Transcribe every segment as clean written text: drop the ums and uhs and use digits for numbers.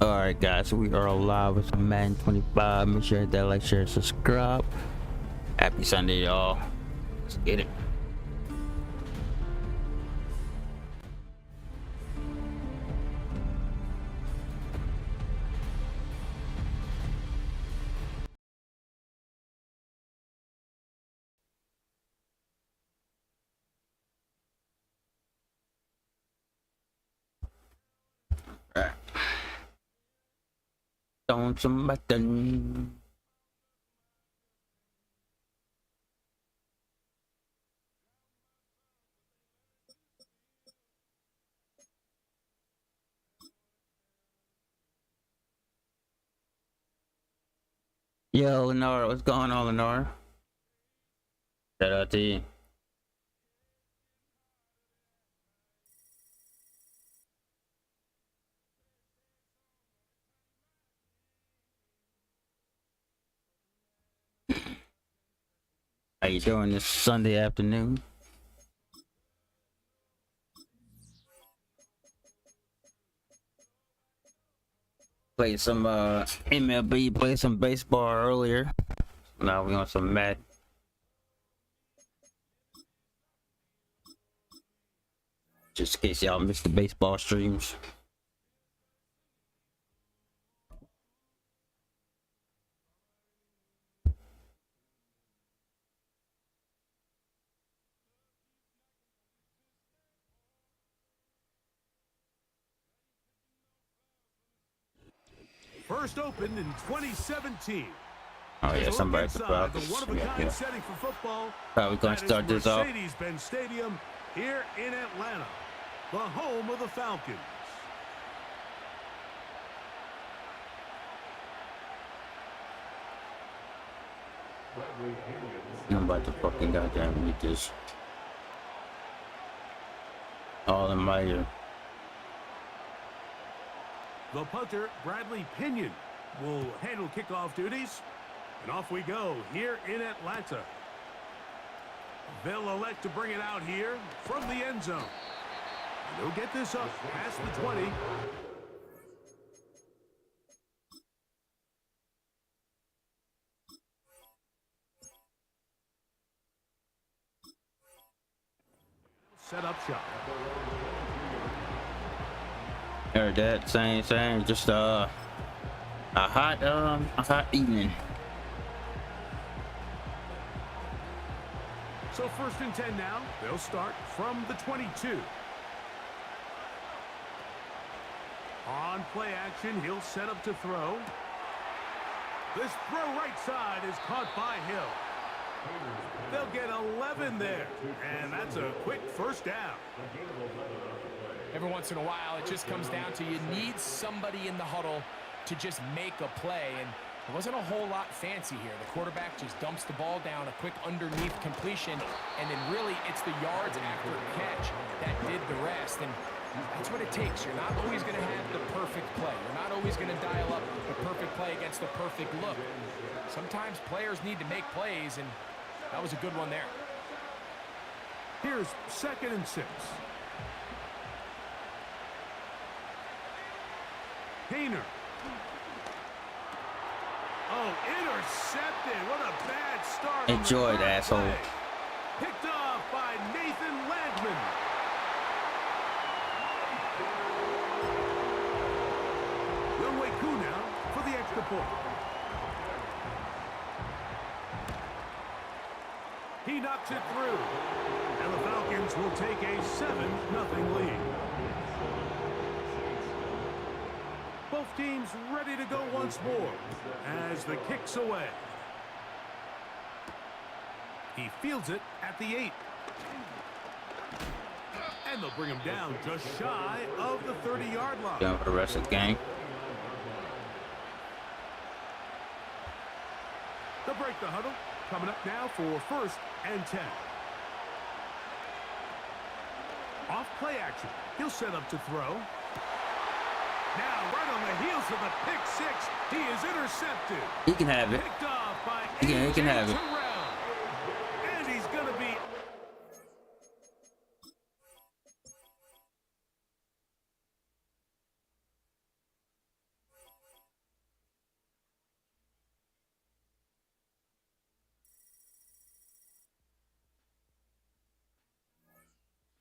Alright guys, we are live with some Madden 25. Make sure you hit that like, share, subscribe. Happy Sunday, y'all. Let's get it. Alright. Throwing some Madden. Yo, Lenora, what's going on, Lenora? Shout out to you. How you doing this Sunday afternoon? Played some MLB, played some baseball earlier. Now we on some Madden. Just in case y'all missed the baseball streams. First opened in 2017. Oh yeah, somebody at the Falcons. One-of-a-kind setting for football. Probably gonna start this off. Mercedes-Benz Stadium here in Atlanta, the home of the Falcons. I'm about to fucking goddamn read this. All in my ear. The punter, Bradley Pinion, will handle kickoff duties. And off we go here in Atlanta. They'll elect to bring it out here from the end zone. And they'll get this up past the 20. Set up shot. Heard that, same, just a hot evening. So first and 10 now. They'll start from the 22. On play action, he'll set up to throw. This throw right side is caught by Hill. They'll get 11 there, and that's a quick first down. Every once in a while, it just comes down to you need somebody in the huddle to just make a play, and there wasn't a whole lot fancy here. The quarterback just dumps the ball down, a quick underneath completion, and then really it's the yards after catch that did the rest, and that's what it takes. You're not always going to have the perfect play. You're not always going to dial up the perfect play against the perfect look. Sometimes players need to make plays, and that was a good one there. Here's 2nd and 6. Hayner. Oh, intercepted. What a bad start. Enjoy it, asshole. Picked off by Nathan Landman. Younghoe Koo now for the extra point. He knocks it through. And the Falcons will take a 7-0 lead. Both teams ready to go once more as the kick's away. He fields it at the 8. And they'll bring him down just shy of the 30-yard line. Down for the rest of the game. They'll break the huddle. Coming up now for 1st and 10. Off play action. He'll set up to throw. Now, right on the heels of the pick 6, he is intercepted. He can have it. Picked off by He can have it. And he's going to be...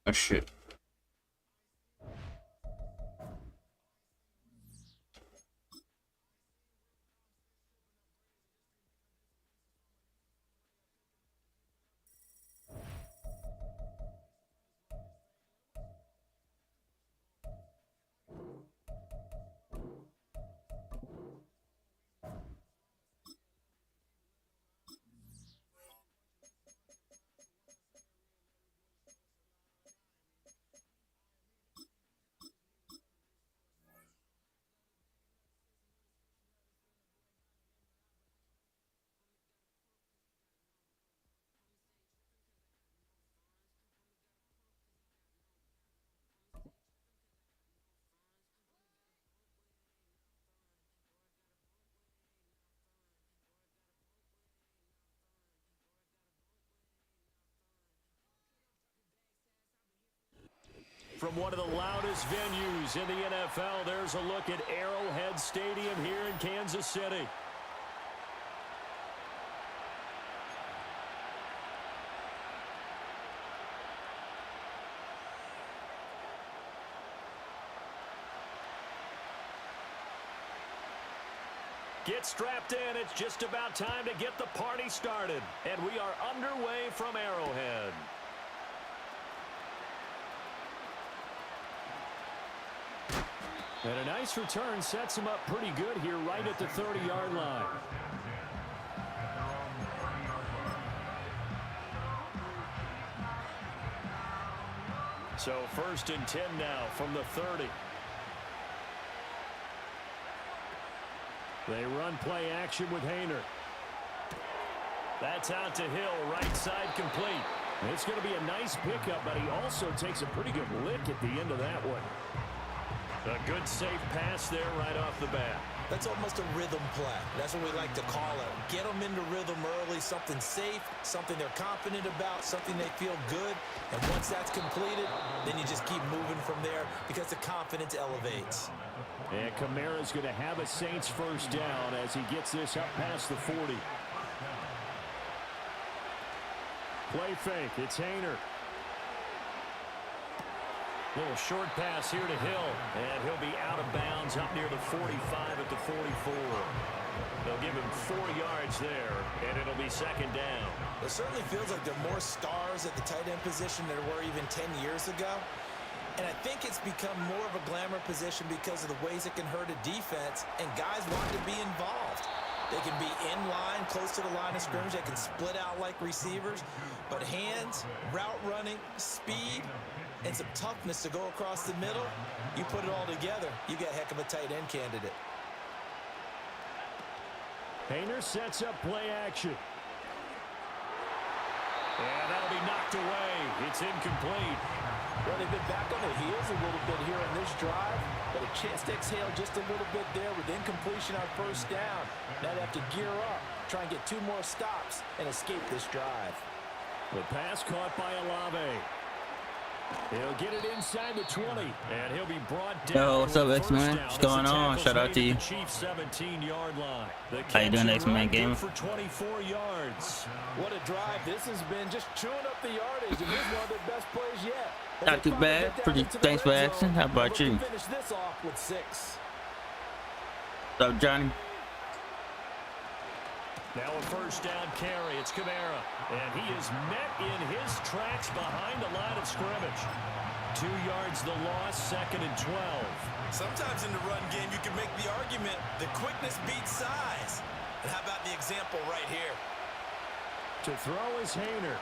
Oh shit. From one of the loudest venues in the NFL, there's a look at Arrowhead Stadium here in Kansas City. Get strapped in. It's just about time to get the party started. And we are underway from Arrowhead. And a nice return sets him up pretty good here right at the 30-yard line. So 1st and 10 now from the 30. They run play action with Hayner. That's out to Hill, right side complete. It's going to be a nice pickup, but he also takes a pretty good lick at the end of that one. A good safe pass there right off the bat. That's almost a rhythm play. That's what we like to call it. Get them into rhythm early, something safe, something they're confident about, something they feel good. And once that's completed, then you just keep moving from there because the confidence elevates. And Kamara's going to have a Saints first down as he gets this up past the 40. Play fake. It's Hayner. Little short pass here to Hill, and he'll be out of bounds up near the 45 at the 44. They'll give him 4 yards there, and it'll be 2nd down. It certainly feels like there are more stars at the tight end position than there were even 10 years ago. And I think it's become more of a glamour position because of the ways it can hurt a defense, and guys want to be involved. They can be in line, close to the line of scrimmage. They can split out like receivers. But hands, route running, speed, and some toughness to go across the middle, you put it all together, you get a heck of a tight end candidate. Hayner sets up play action. And that'll be knocked away. It's incomplete. Well, they've been back on their heels a little bit here on this drive, but a chance to exhale just a little bit there with incompletion on 1st down. Now they have to gear up, try and get 2 more stops and escape this drive. The pass caught by Olave. He'll get it inside the 20, and he'll be brought down. Yo, what's up, X-Man? What's going on? Shout out to you. Chiefs 17-yard line. How you doing, X-Man game? For 24 yards. What a drive this has been, just chewing up the yardage, and here's one of their best plays yet. Not too bad. Thanks for asking. How about you? Finish this off with 6. What's up, Johnny? Now a 1st down carry. It's Kamara. And he is met in his tracks behind the line of scrimmage. 2 yards the loss, 2nd and 12. Sometimes in the run game, you can make the argument that quickness beats size. And how about the example right here? To throw is Hayner.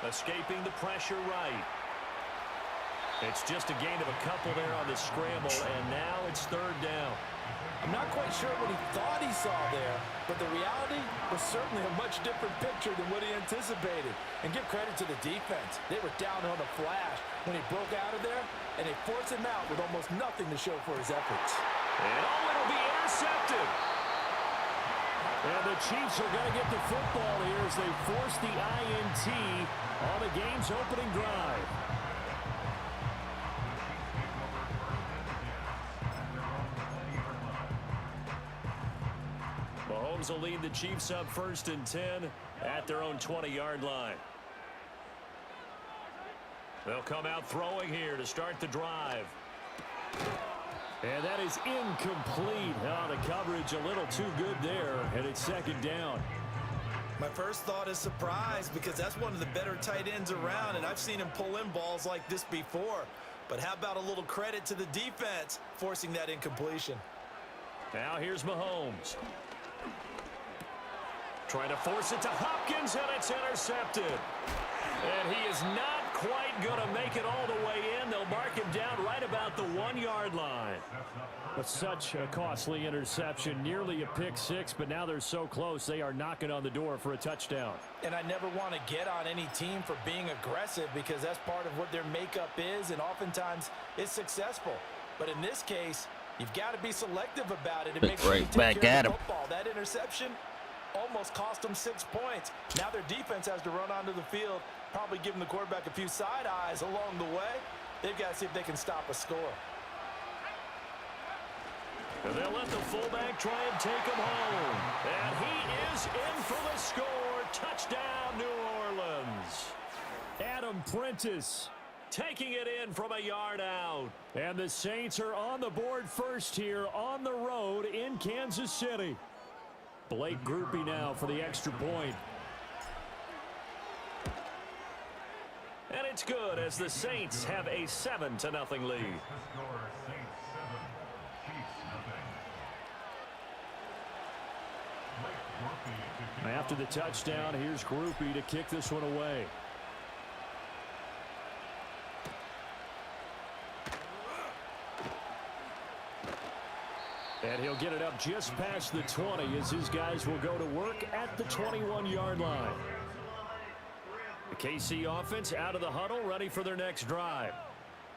Escaping the pressure right. It's just a gain of a couple there on the scramble, and now it's 3rd down. I'm not quite sure what he thought he saw there, but the reality was certainly a much different picture than what he anticipated. And give credit to the defense. They were down on the flash when he broke out of there, and they forced him out with almost nothing to show for his efforts. And it'll be intercepted. And the Chiefs are going to get the football here as they force the INT on the game's opening drive. Mahomes will lead the Chiefs up 1st and 10 at their own 20-yard line. They'll come out throwing here to start the drive. And that is incomplete. Oh, the coverage a little too good there, and it's second down. My first thought is surprise because that's one of the better tight ends around, and I've seen him pull in balls like this before. But how about a little credit to the defense forcing that incompletion? Now here's Mahomes. Trying to force it to Hopkins, and it's intercepted. And he is not quite going to make it all the way in. They'll mark him down right about the 1-yard line. But such a costly interception, nearly a pick six, but now they're so close they are knocking on the door for a touchdown. And I never want to get on any team for being aggressive because that's part of what their makeup is, and oftentimes it's successful. But in this case, you've got to be selective about it and make sure you take care of the football. That interception almost cost them 6 points. Now their defense has to run onto the field, probably giving the quarterback a few side eyes along the way. They've got to see if they can stop a score. And they'll let the fullback try and take him home. And he is in for the score. Touchdown, New Orleans. Adam Prentice taking it in from a yard out. And the Saints are on the board first here on the road in Kansas City. Blake Groupie now for the extra point. And it's good as the Saints have a 7-0 lead. After the touchdown, here's Groupie to kick this one away. And he'll get it up just past the 20 as his guys will go to work at the 21-yard line. The KC offense out of the huddle, ready for their next drive.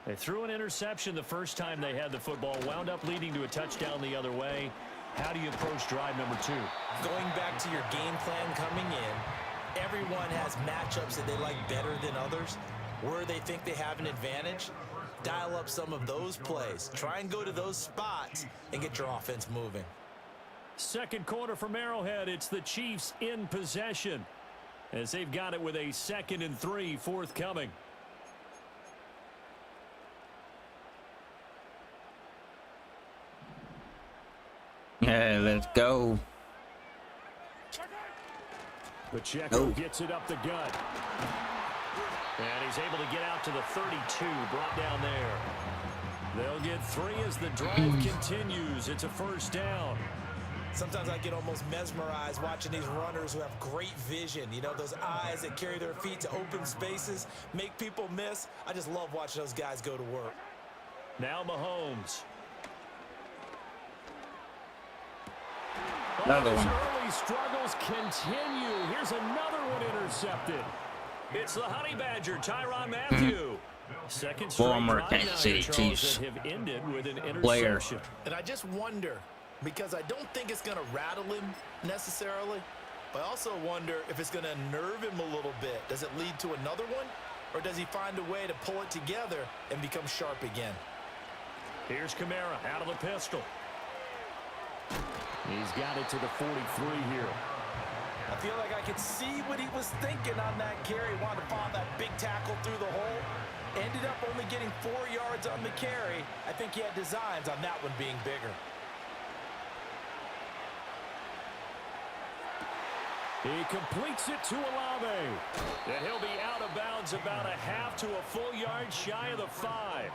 They threw an interception the first time they had the football, wound up leading to a touchdown the other way. How do you approach drive number 2? Going back to your game plan coming in, everyone has matchups that they like better than others. Where they think they have an advantage, dial up some of those plays. Try and go to those spots and get your offense moving. Second quarter from Arrowhead. It's the Chiefs in possession as they've got it with a 2nd and 3 forthcoming. Yeah, let's go. Pacheco gets it up the gut. And he's able to get out to the 32, brought down there. They'll get 3 as the drive continues. It's a first down. Sometimes I get almost mesmerized watching these runners who have great vision. You know, those eyes that carry their feet to open spaces, make people miss. I just love watching those guys go to work. Now Mahomes. Another one. Early struggles continue. Here's another one intercepted. It's the Honey Badger, Tyrann Mathieu. Second straight Former drive Kansas City Chiefs that have ended with an player. interception. And I just wonder, because I don't think it's going to rattle him necessarily, but I also wonder if it's going to nerve him a little bit. Does it lead to another one, or does he find a way to pull it together and become sharp again? Here's Kamara out of the pistol. He's got it to the 43 here. I feel like I could see what he was thinking on that carry. Wanted to follow that big tackle through the hole. Ended up only getting 4 yards on the carry. I think he had designs on that one being bigger. He completes it to Olave. And he'll be out of bounds about a half to a full yard shy of the 5.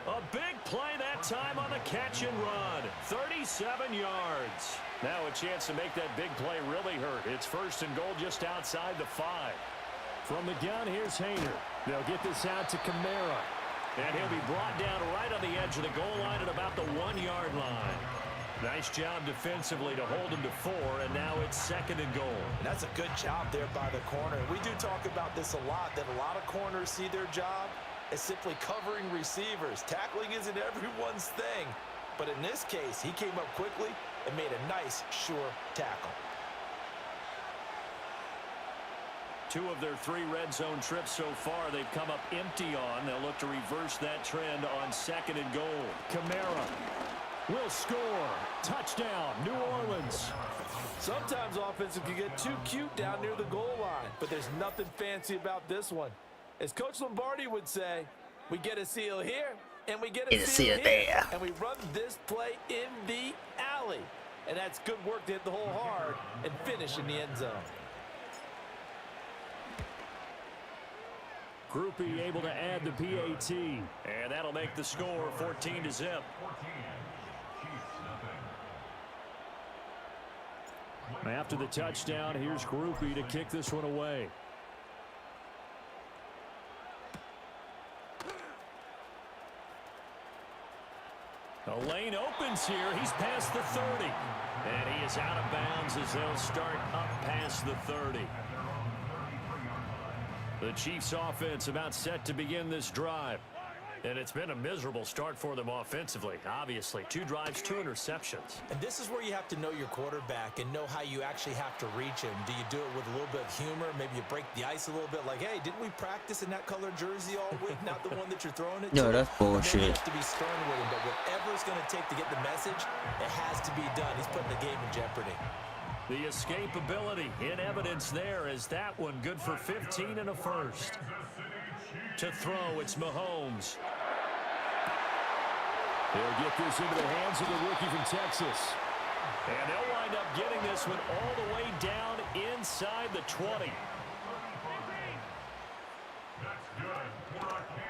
A big play that time on the catch and run. 37 yards. Now a chance to make that big play really hurt. It's 1st and goal just outside the 5. From the gun, here's Hayner. They'll get this out to Kamara. And he'll be brought down right on the edge of the goal line at about the 1-yard line. Nice job defensively to hold him to 4, and now it's 2nd and goal. And that's a good job there by the corner. We do talk about this a lot, that a lot of corners see their job as simply covering receivers. Tackling isn't everyone's thing. But in this case, he came up quickly and made a nice, sure tackle. 2 of their 3 red zone trips so far they've come up empty on. They'll look to reverse that trend on 2nd and goal. Kamara will score. Touchdown, New Orleans. Sometimes offenses can get too cute down near the goal line, but there's nothing fancy about this one. As Coach Lombardi would say, we get a seal here, and we get a seal seal here, there. and we run this play in the alley. And that's good work to hit the hole hard and finish in the end zone. Groupie able to add the PAT. And that'll make the score 14-0. After the touchdown, here's Groupie to kick this one away. The lane opens here. He's past the 30. And he is out of bounds as they'll start up past the 30. The Chiefs offense about set to begin this drive. And it's been a miserable start for them offensively. Obviously, 2 drives, 2 interceptions. And this is where you have to know your quarterback and know how you actually have to reach him. Do you do it with a little bit of humor? Maybe you break the ice a little bit like, hey, didn't we practice in that colored jersey all week? Not the one that you're throwing it to. No, that's bullshit. You have to be stern with him, but whatever it's going to take to get the message, it has to be done. He's putting the game in jeopardy. The escapability in evidence there as that one good for 15 and a first. To throw, it's Mahomes. They'll get this into the hands of the rookie from Texas. And they'll wind up getting this one all the way down inside the 20.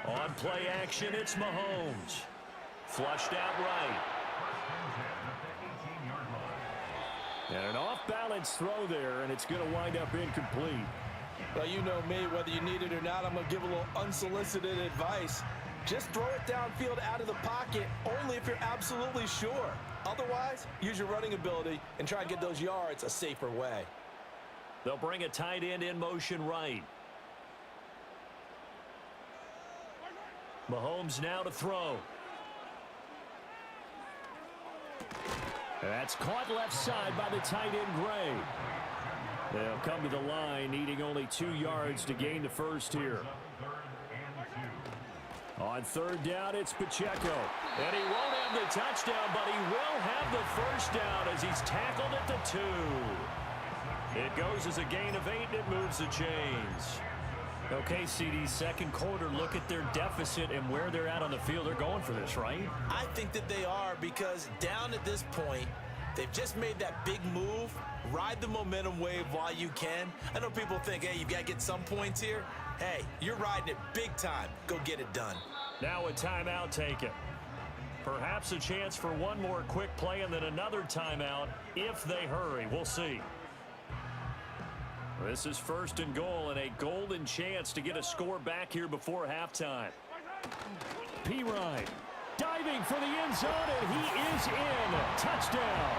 On play action, it's Mahomes. Flushed out right. And an off-balance throw there, and it's going to wind up incomplete. Well, you know me, whether you need it or not, I'm going to give a little unsolicited advice. Just throw it downfield out of the pocket only if you're absolutely sure. Otherwise, use your running ability and try and get those yards a safer way. They'll bring a tight end in motion right. Mahomes now to throw. That's caught left side by the tight end, Gray. They'll come to the line, needing only 2 yards to gain the first here. On third down, it's Pacheco. And he won't have the touchdown, but he will have the first down as he's tackled at the 2. It goes as a gain of 8, and it moves the chains. Okay, CD, second quarter, look at their deficit and where they're at on the field. They're going for this, right? I think that they are, because down at this point, they've just made that big move. Ride the momentum wave while you can. I know people think, hey, you've got to get some points here. Hey, you're riding it big time. Go get it done. Now a timeout taken. Perhaps a chance for one more quick play and then another timeout if they hurry. We'll see. This is first and goal and a golden chance to get a score back here before halftime. P-Ryan diving for the end zone, and he is in. Touchdown.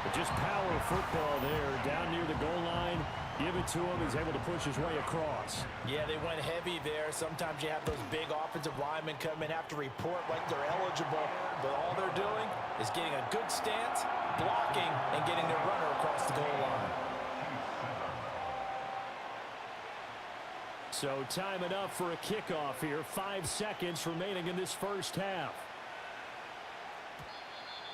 But just power football there down near the goal line. Give it to him. He's able to push his way across. Yeah, they went heavy there. Sometimes you have those big offensive linemen come in, have to report like they're eligible. But all they're doing is getting a good stance, blocking, and getting their runner across the goal line. So time enough for a kickoff here. 5 seconds remaining in this first half.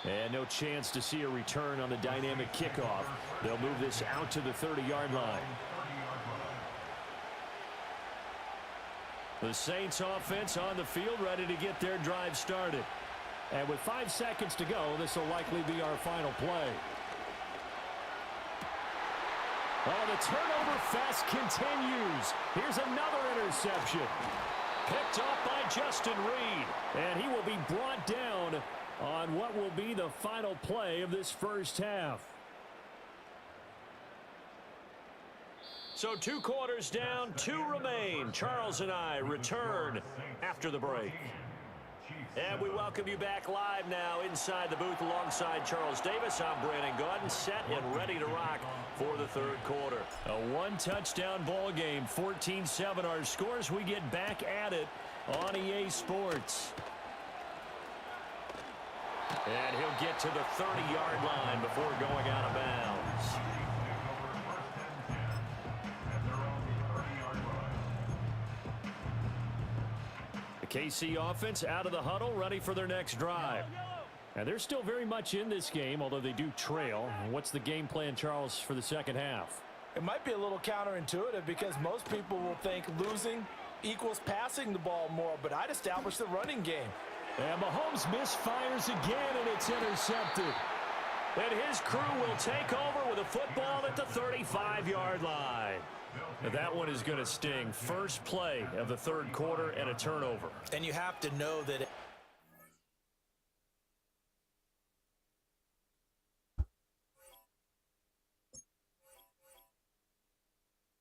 And no chance to see a return on the dynamic kickoff. They'll move this out to the 30-yard line. The Saints offense on the field, ready to get their drive started. And with 5 seconds to go, this will likely be our final play. Oh, the turnover fest continues. Here's another interception. Picked off by Justin Reed. And he will be brought down on what will be the final play of this first half. So 2 quarters down, 2 remain. Charles and I return after the break. And we welcome you back live now inside the booth alongside Charles Davis. I'm Brandon Gaudin, set and ready to rock for the third quarter. A 1-touchdown ball game, 14-7 our scores. We get back at it on EA Sports. And he'll get to the 30-yard line before going out of bounds. The KC offense out of the huddle, ready for their next drive. And they're still very much in this game, although they do trail. What's the game plan, Charles, for the second half? It might be a little counterintuitive because most people will think losing equals passing the ball more, but I'd establish the running game. And Mahomes misfires again, and it's intercepted. And his crew will take over with a football at the 35-yard line. Now that one is going to sting. First play of the third quarter and a turnover. And you have to know that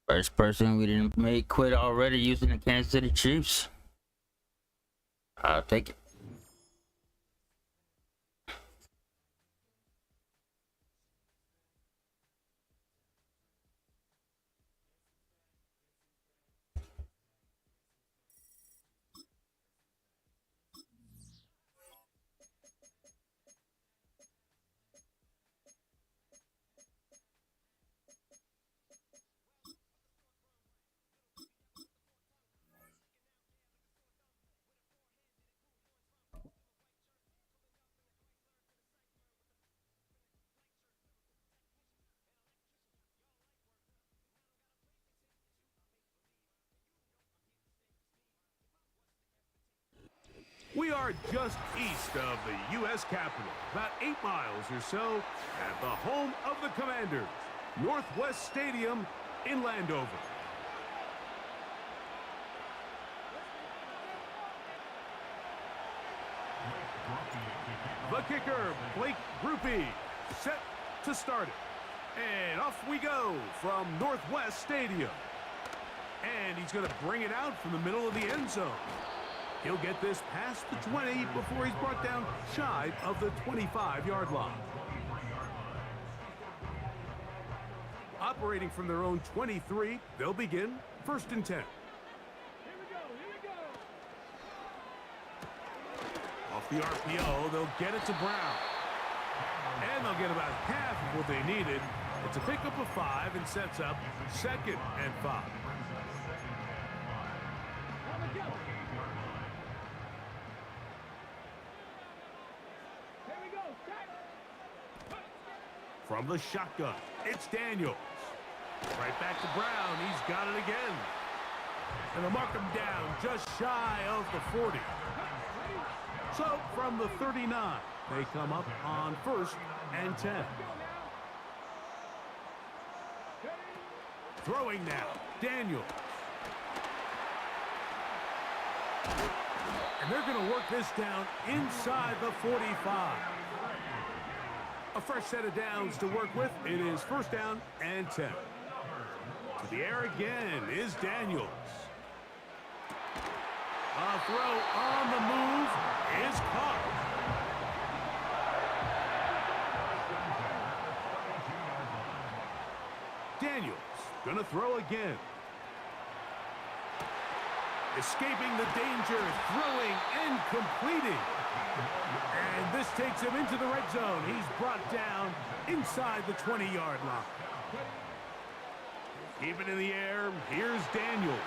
First person we didn't make quit already using the Kansas City Chiefs. I'll take it. We are just east of the U.S. Capitol, about 8 miles or so, at the home of the Commanders, Northwest Stadium in Landover. The kicker, Blake Grupe, set to start it. And off we go from Northwest Stadium. And he's going to bring it out from the middle of the end zone. He'll get this past the 20 before he's brought down shy of the 25-yard line. Operating from their own 23, they'll begin 1st and 10. Here we go. Off the RPO, they'll get it to Brown. And they'll get about half of what they needed. It's a pickup of 5 and sets up 2nd and 5. From the shotgun, it's Daniels. Right back to Brown. He's got it again. And they'll mark him down just shy of the 40. So from the 39, they come up on 1st and 10. Throwing now, Daniels. And they're going to work this down inside the 45. A fresh set of downs to work with. It is 1st down and 10. To the air again is Daniels. A throw on the move is caught. Daniels gonna throw again. Escaping the danger, throwing and completing. And this takes him into the red zone. He's brought down inside the 20-yard line. Keep it in the air. Here's Daniels.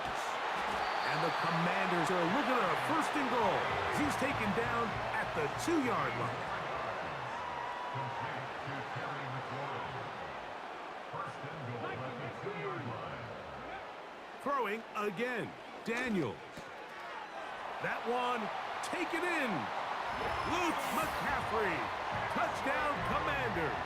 And the Commanders are looking at a 1st and goal. He's taken down at the 2-yard line. Throwing again. Daniels. That one taken in. Luke McCaffrey. Touchdown, Commanders.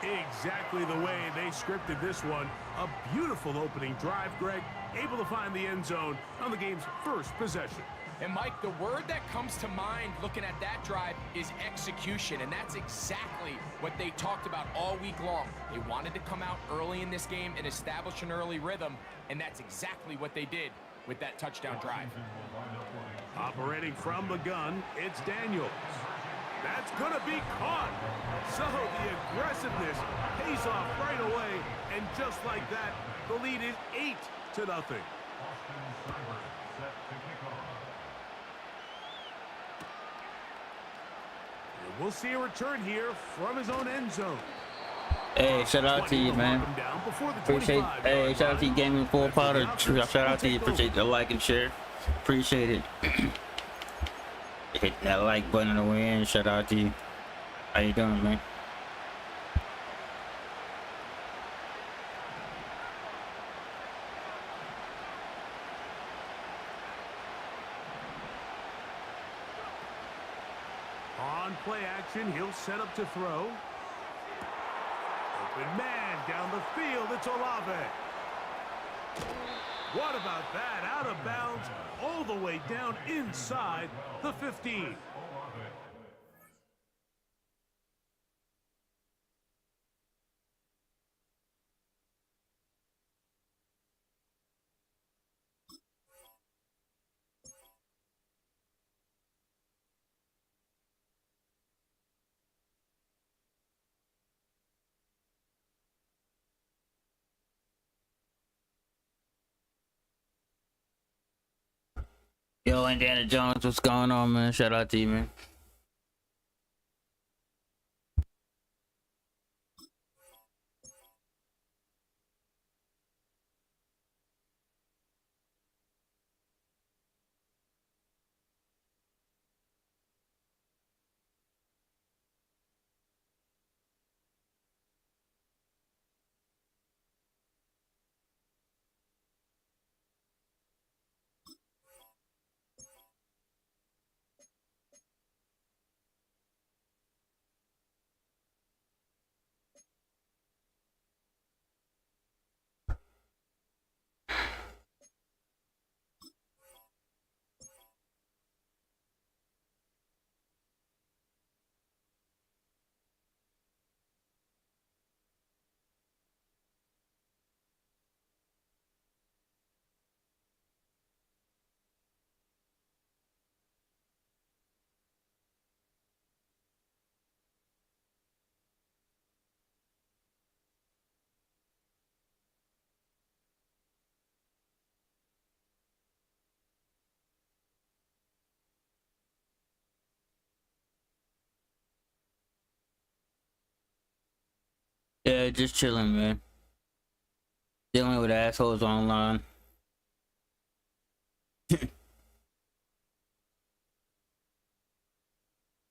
Exactly the way they scripted this one. A beautiful opening drive, Greg. Able to find the end zone on the game's 1st possession. And Mike, the word that comes to mind looking at that drive is execution, and that's exactly what they talked about all week long. They wanted to come out early in this game and establish an early rhythm, and that's exactly what they did with that touchdown drive. Operating from the gun, it's Daniels. That's going to be caught. So the aggressiveness pays off right away, and just like that, the lead is 8-0. We'll see a return here from his own end zone. Hey, shout out to you, man. Appreciate. Hey, shout out to you, Gaming Full Powder. Shout out to you. Appreciate the like and share. Appreciate it. Hit that like button on the way in. Shout out to you. How you doing, man? On play action, he'll set up to throw. Open man down the field. It's Olave. What about that? Out of bounds all the way down inside the 15. Yo, Indiana Jones, what's going on, man? Shout out to you, man. Yeah, just chilling, man. Dealing with assholes online.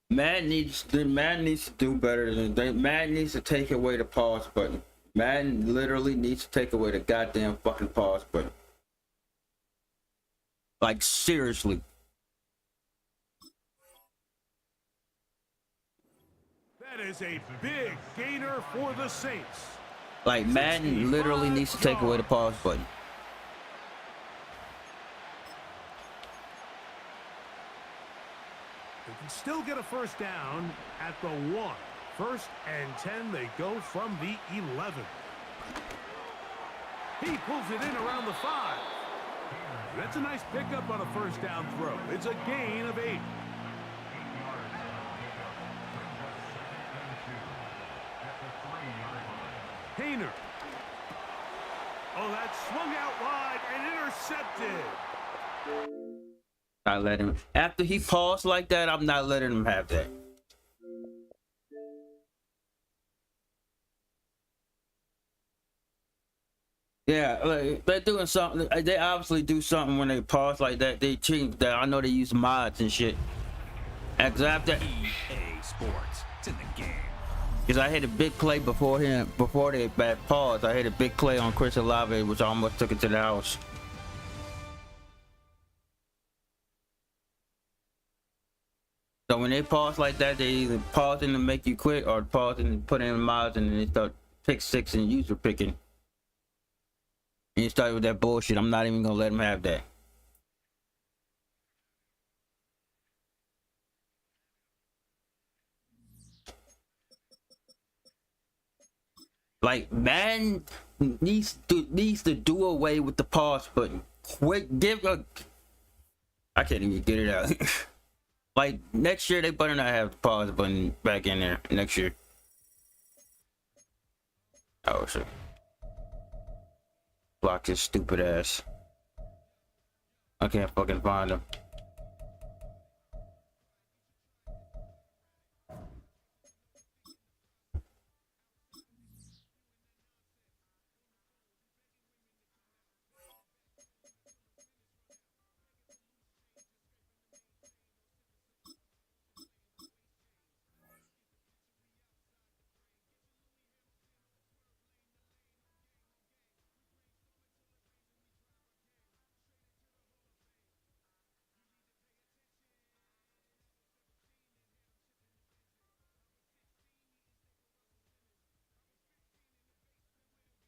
Madden needs to do better than Madden needs to take away the pause button. Madden literally needs to take away the goddamn fucking pause button. Like, seriously. That is a big gainer for the Saints. Like, Madden literally needs to take away the pause button. They can still get a first down at the 1. 1st and 10, they go from the 11. He pulls it in around the 5. That's a nice pickup on a first down throw. It's a gain of 8. Hayner. Oh, that swung out wide and intercepted. Not letting him. After he paused like that, I'm not letting him have that. Yeah, like, they're doing something. They obviously do something when they pause like that. They change that. I know they use mods and shit. After EA Sports, it's in the game. Because I hit a big play before they paused. I hit a big play on Chris Olave, which almost took it to the house. So when they pause like that, they either pausing to make you quit or pausing to put in mods, and then they start pick 6 and user picking. And you start with that bullshit. I'm not even gonna let them have that. Like, Madden needs to do away with the pause button. Quick, I can't even get it out. Like, next year they better not have the pause button back in there. Next year. Oh shit. Block his stupid ass. I can't fucking find him.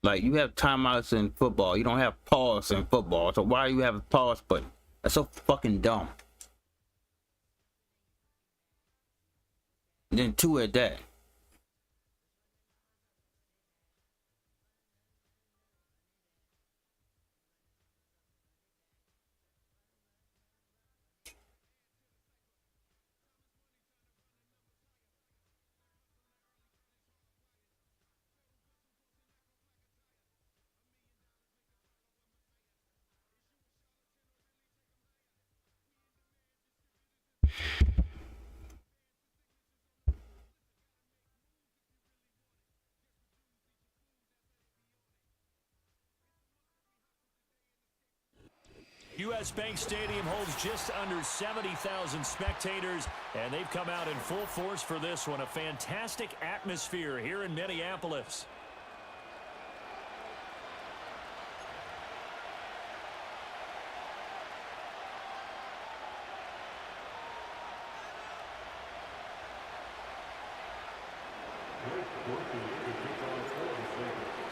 Like, you have timeouts in football. You don't have pause in football. So why do you have a pause button? That's so fucking dumb. And then two at that. U.S. Bank Stadium holds just under 70,000 spectators, and they've come out in full force for this one. A fantastic atmosphere here in Minneapolis.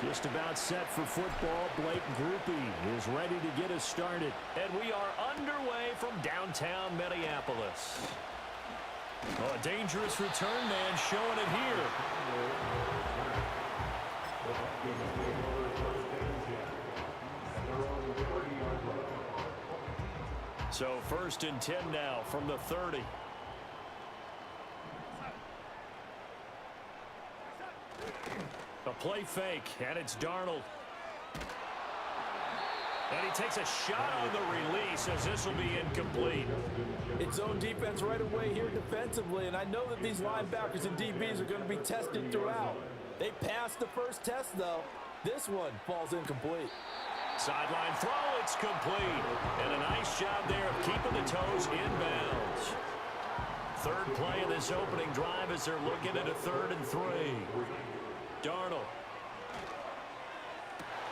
Just about set for football. Blake Groupie is ready to get us started. And we are underway from downtown Minneapolis. Oh, a dangerous return man showing it here. So 1st and 10 now from the 30. A play fake, and it's Darnold. And he takes a shot on the release as this will be incomplete. It's zone defense right away here defensively, and I know that these linebackers and DBs are going to be tested throughout. They passed the first test, though. This one falls incomplete. Sideline throw, it's complete. And a nice job there of keeping the toes in bounds. Third play of this opening drive as they're looking at a 3rd and 3. Darnold.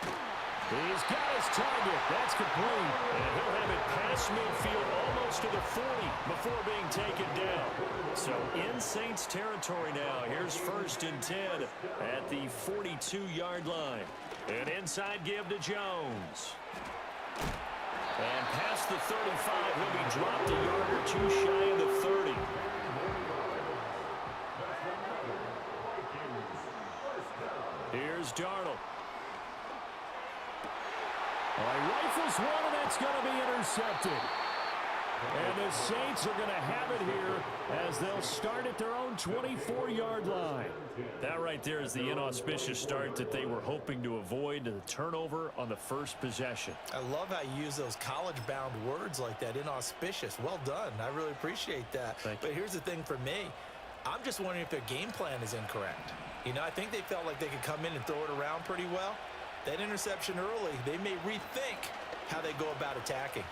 He's got his target. That's complete. And he'll have it past midfield almost to the 40 before being taken down. So in Saints territory now. Here's 1st and 10 at the 42-yard line. An inside give to Jones. And past the 35, he'll be dropped a yard or two shy of the 30. Here's Darnold. He rifles one, and that's going to be intercepted. And the Saints are going to have it here as they'll start at their own 24-yard line. That right there is the inauspicious start that they were hoping to avoid, the turnover on the first possession. I love how you use those college-bound words like that, inauspicious. Well done. I really appreciate that. But here's the thing for me. I'm just wondering if their game plan is incorrect. You know, I think they felt like they could come in and throw it around pretty well. That interception early, they may rethink how they go about attacking.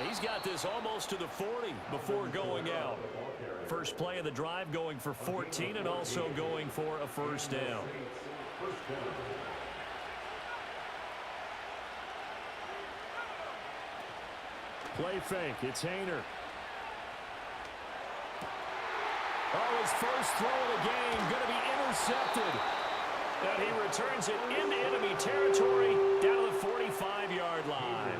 He's got this almost to the 40 before going out. First play of the drive going for 14 and also going for a first down. Play fake. It's Hayner. Oh, his first throw of the game going to be intercepted. And he returns it into enemy territory down to the 45-yard line.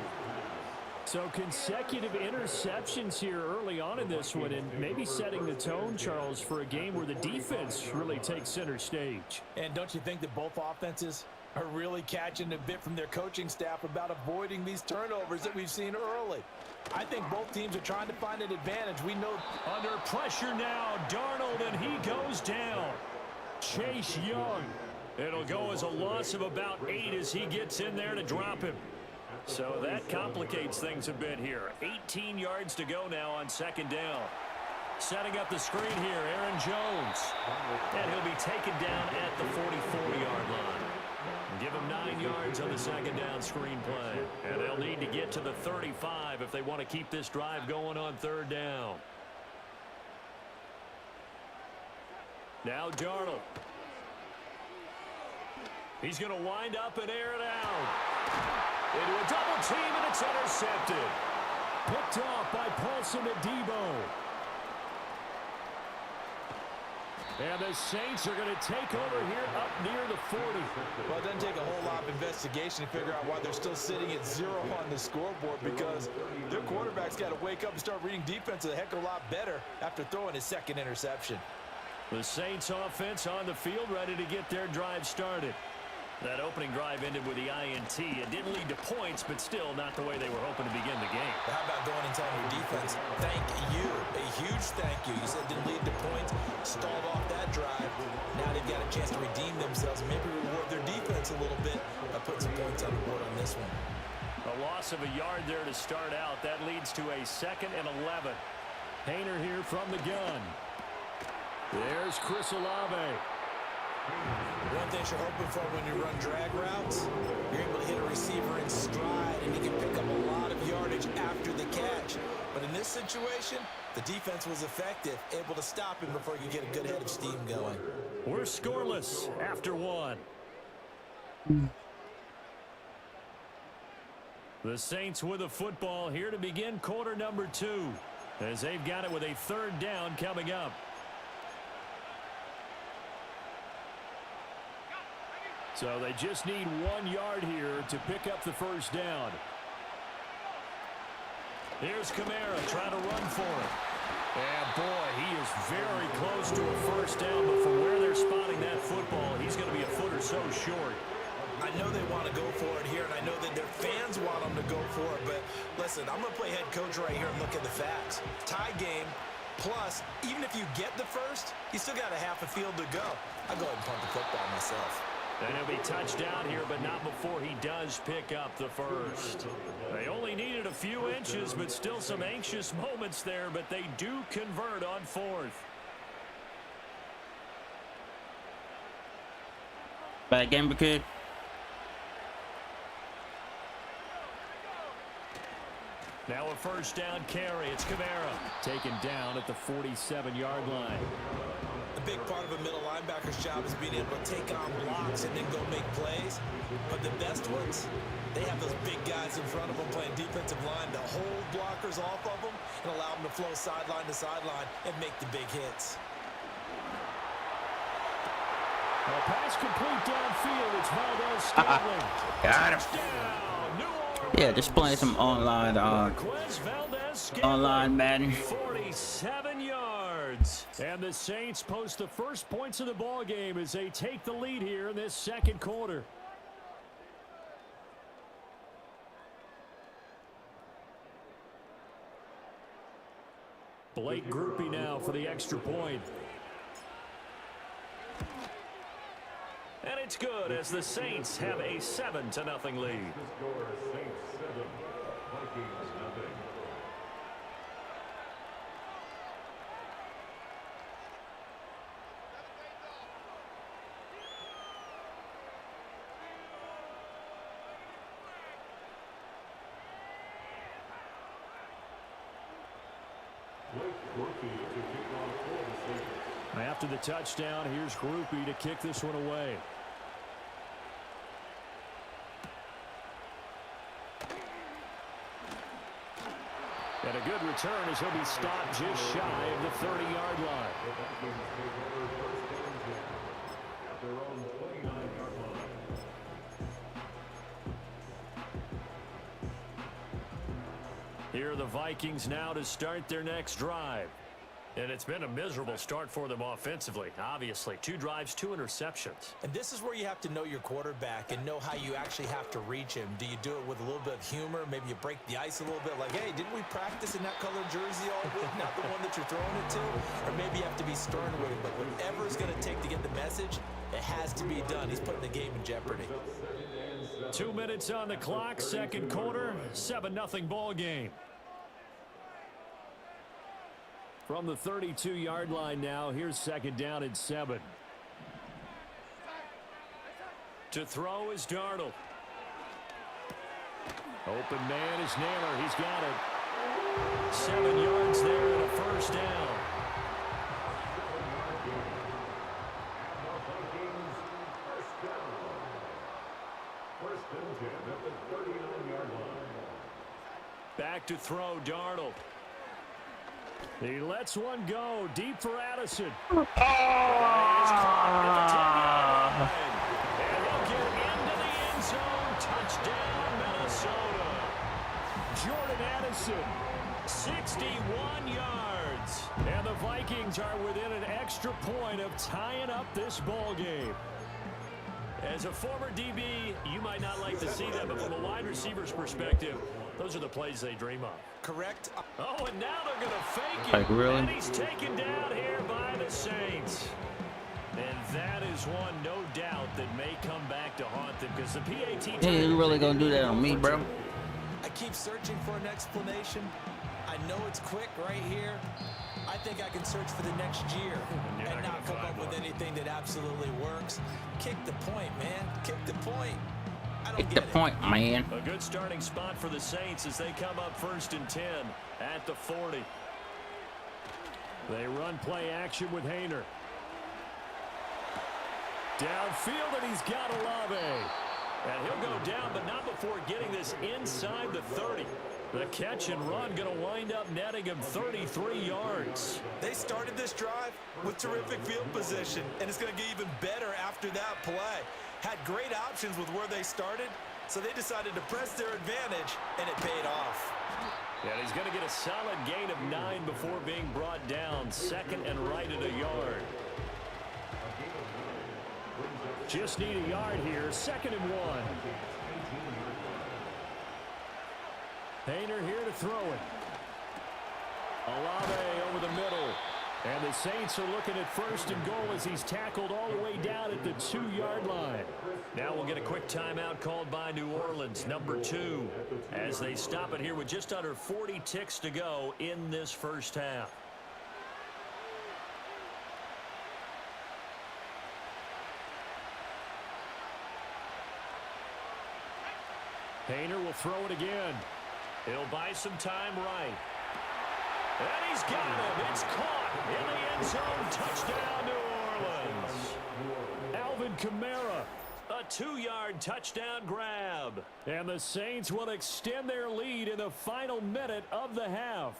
So consecutive interceptions here early on in this one, and maybe setting the tone, Charles, for a game where the defense really takes center stage. And don't you think that both offenses are really catching a bit from their coaching staff about avoiding these turnovers that we've seen early? I think both teams are trying to find an advantage. We know under pressure now, Darnold, and he goes down. Chase Young. It'll go as a loss of about 8 as he gets in there to drop him. So that complicates things a bit here. 18 yards to go now on 2nd down. Setting up the screen here, Aaron Jones. And he'll be taken down at the 44-yard line. Give him 9 yards on the 2nd down screen play. And they'll need to get to the 35 if they want to keep this drive going on 3rd down. Now Darnold. He's going to wind up and air it out. Into a double team, and it's intercepted. Picked off by Paulson Adebo. And the Saints are going to take over here up near the 40. Well, it doesn't take a whole lot of investigation to figure out why they're still sitting at 0 on the scoreboard, because their quarterback's got to wake up and start reading defense a heck of a lot better after throwing his second interception. The Saints offense on the field, ready to get their drive started. That opening drive ended with the INT. It didn't lead to points, but still not the way they were hoping to begin the game. But how about going and telling your defense, thank you, a huge thank you. You said it didn't lead to points, stalled off that drive. Now they've got a chance to redeem themselves, maybe reward their defense a little bit by putting some points on the board on this one. A loss of a yard there to start out. That leads to a 2nd and 11. Hayner here from the gun. There's Chris Olave. One thing you're hoping for when you run drag routes, you're able to hit a receiver in stride and he can pick up a lot of yardage after the catch. But in this situation, the defense was effective, able to stop him before he could get a good head of steam going. We're scoreless after 1. The Saints with a football here to begin quarter number 2, as they've got it with a 3rd down coming up. So they just need 1 yard here to pick up the 1st down. Here's Kamara trying to run for it. And boy, he is very close to a 1st down, but from where they're spotting that football, he's going to be a foot or so short. I know they want to go for it here, and I know that their fans want them to go for it, but listen, I'm going to play head coach right here and look at the facts. Tie game, plus, even if you get the 1st, you still got a half a field to go. I'll go ahead and punt the football myself. And he'll be touched down here, but not before he does pick up the 1st. They only needed a few inches, but still some anxious moments there, but they do convert on 4th. Bad game, kid. Now a 1st down carry. It's Kamara taken down at the 47-yard line. A big part of a middle linebacker's job is being able to take on blocks and then go make plays. But the best ones, they have those big guys in front of them playing defensive line to hold blockers off of them and allow them to flow sideline to sideline and make the big hits. A pass complete downfield. It's Valdez Scantling. Got him. Yeah, just playing some online Madden. 47 yards. And the Saints post the first points of the ball game as they take the lead here in this 2nd quarter. Blake Groupie now for the extra point. And it's good as the Saints have a 7-0 lead. After the touchdown, here's Groupie to kick this one away. And a good return as he'll be stopped just shy of the 30-yard line. Here are the Vikings now to start their next drive. And it's been a miserable start for them offensively. Obviously, 2 drives, 2 interceptions. And this is where you have to know your quarterback and know how you actually have to reach him. Do you do it with a little bit of humor? Maybe you break the ice a little bit like, hey, didn't we practice in that colored jersey all week? Not the one that you're throwing it to? Or maybe you have to be stern with him. But whatever it's going to take to get the message, it has to be done. He's putting the game in jeopardy. 2 minutes on the clock, 2nd quarter, 7-0 ball game. From the 32-yard line now, here's 2nd down and 7. To throw is Darnold. Open man is Naylor. He's got it. 7 yards there and a 1st down. Back to throw, Darnold. He lets one go deep for Addison. Oh! And he'll get into the end zone. Touchdown, Minnesota. Jordan Addison, 61 yards. And the Vikings are within an extra point of tying up this ball game. As a former DB, you might not like to see that, but from a wide receiver's perspective, those are the plays they dream of. Correct. Oh, and now they're going to fake it. Like, really? And he's taken down here by the Saints. And that is one, no doubt, that may come back to haunt them because the PAT... Hey, you really gonna do that on me, bro? I keep searching for an explanation. I know it's quick right here. I think I can search for the next year and not come up with anything that absolutely works. Kick the point, man. Kick the point. I don't Get get the it. point, man. A good starting spot for the Saints as they come up 1st and 10 at the 40. They run play action with Hayner. Downfield, and he's got Olave. And he'll go down, but not before getting this inside the 30. The catch and run going to wind up netting him 33 yards. They started this drive with terrific field position, and it's going to get even better after that play. Had great options with where they started, so they decided to press their advantage, and it paid off. And he's going to get a solid gain of 9 before being brought down. 2nd and right at a yard. Just need a yard here. 2nd and 1. Hayner here to throw it. Olave over the middle. And the Saints are looking at 1st and goal as he's tackled all the way down at the 2-yard line. Now we'll get a quick timeout called by New Orleans, number 2, as they stop it here with just under 40 ticks to go in this first half. Hayner will throw it again. He'll buy some time right. And he's got him. It's caught in the end zone. Touchdown, New Orleans. Alvin Kamara, a 2-yard touchdown grab. And the Saints will extend their lead in the final minute of the half.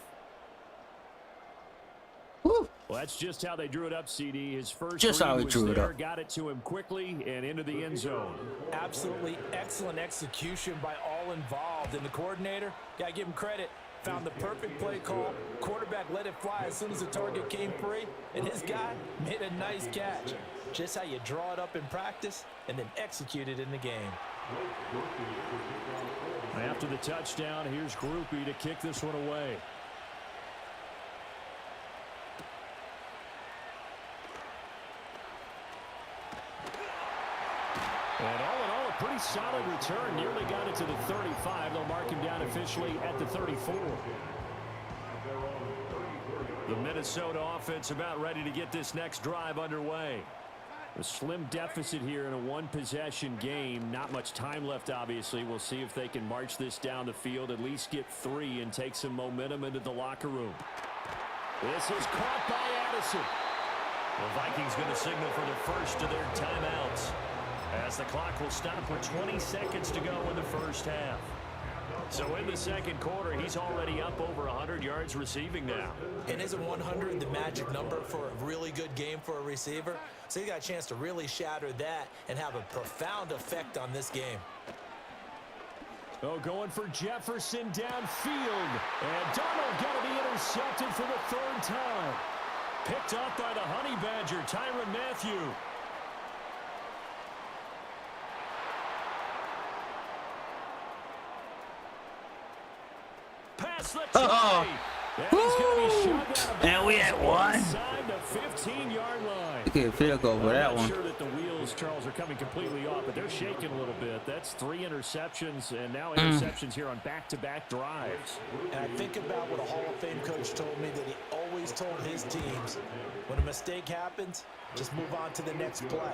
Woo. Well, that's just how they drew it up, CD. His first Just how he was drew it there, up. got it to him quickly and into the end zone. Absolutely excellent execution by all involved. And the coordinator, got to give him credit, found the perfect play call. Quarterback let it fly as soon as the target came free. And his guy made a nice catch. Just how you draw it up in practice and then execute it in the game. After the touchdown, here's Groupie to kick this one away. And all in all, a pretty solid return. Nearly got it to the 35. They'll mark him down officially at the 34. The Minnesota offense about ready to get this next drive underway. A slim deficit here in a one-possession game. Not much time left, obviously. We'll see if they can march this down the field, at least get 3 and take some momentum into the locker room. This is caught by Addison. The Vikings going to signal for the first of their timeouts, as the clock will stop with 20 seconds to go in the first half. So in the second quarter, he's already up over 100 yards receiving now. And isn't 100 the magic number for a really good game for a receiver? So he got a chance to really shatter that and have a profound effect on this game. Oh, going for Jefferson downfield. And Donald got to be intercepted for the 3rd time. Picked up by the Honey Badger, Tyrann Mathieu. Pass the try. And he's going to be shoved out. And we had one. Inside the 15-yard line. You get a field goal for that I'm one. not sure that the wheels, Charles, are coming completely off, but they're shaking a little bit. That's 3 interceptions, and now interceptions here on back-to-back drives. And I think about what a Hall of Fame coach told me that he always told his teams, when a mistake happens, just move on to the next play.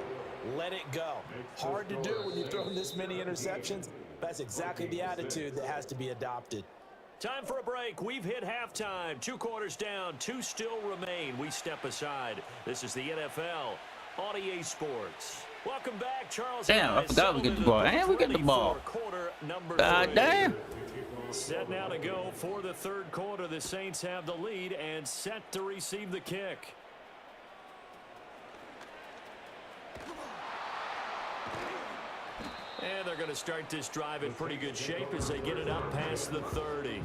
Let it go. Hard to do when you've thrown this many interceptions. That's exactly the attitude that has to be adopted. Time for a break. We've hit halftime. 2 quarters down. 2 still remain. We step aside. This is the NFL on EA Sports. Welcome back, Charles. Damn, I forgot we get the ball. And we get the ball. Quarter number God 3. damn. Set now to go for the third quarter. The Saints have the lead and set to receive the kick. And they're going to start this drive in pretty good shape as they get it up past the 30.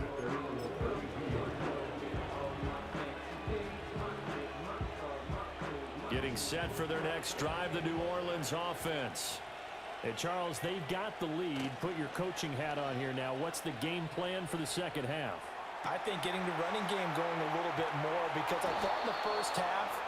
Getting set for their next drive, the New Orleans offense. And Charles, they've got the lead. Put your coaching hat on here now. What's the game plan for the second half? I think getting the running game going a little bit more, because I thought in the first half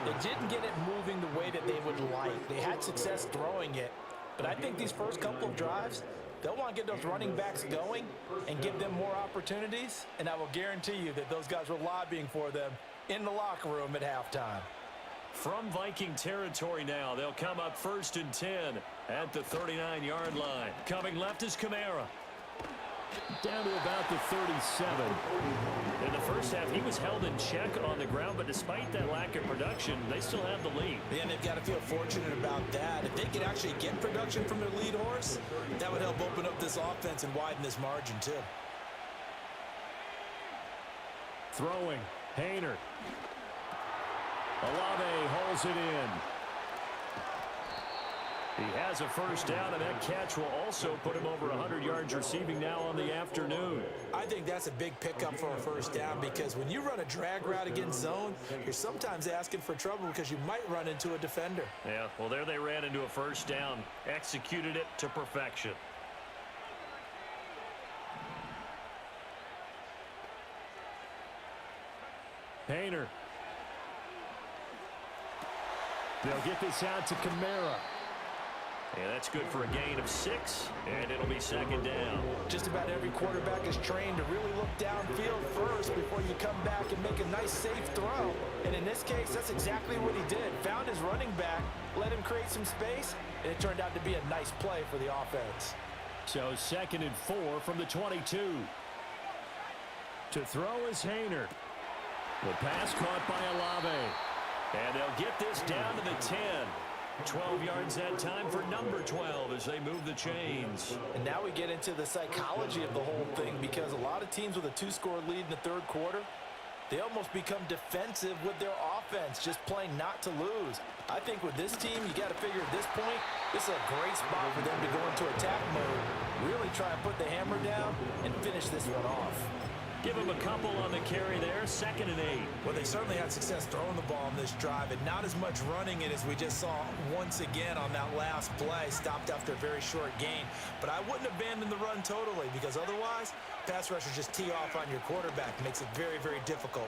they didn't get it moving the way that they would like. They had success throwing it, but I think these first couple of drives, they'll want to get those running backs going and give them more opportunities, and I will guarantee you that those guys were lobbying for them in the locker room at halftime. From Viking territory now, they'll come up 1st and 10 at the 39-yard line. Coming left is Kamara. Down to about the 37. In the first half, he was held in check on the ground, but despite that lack of production, they still have the lead. Yeah, and they've got to feel fortunate about that. If they could actually get production from their lead horse, that would help open up this offense and widen this margin too. Throwing. Hayner. Olave holds it in. He has a first down, and that catch will also put him over 100 yards receiving now on the afternoon. I think that's a big pickup for a first down, because when you run a drag route against zone, you're sometimes asking for trouble because you might run into a defender. Yeah, well, there they ran into a first down, executed it to perfection. Hayner. They'll get this out to Kamara. Yeah, that's good for a gain of 6, and it'll be second down. Just about every quarterback is trained to really look downfield first before you come back and make a nice, safe throw. And in this case, that's exactly what he did. Found his running back, let him create some space, and it turned out to be a nice play for the offense. So 2nd and 4 from the 22. To throw is Hayner. The pass caught by Olave. And they'll get this down to the 10. 12 yards that time for number 12 as they move the chains. And now we get into the psychology of the whole thing, because a lot of teams with a 2-score lead in the third quarter, they almost become defensive with their offense, just playing not to lose. I think with this team, you got to figure at this point, this is a great spot for them to go into attack mode, really try and put the hammer down and finish this one off. Give him a couple on the carry there, 2nd and 8. Well, they certainly had success throwing the ball on this drive, and not as much running it as we just saw once again on that last play, stopped after a very short gain. But I wouldn't abandon the run totally, because otherwise, pass rushers just tee off on your quarterback. It makes it very, very difficult.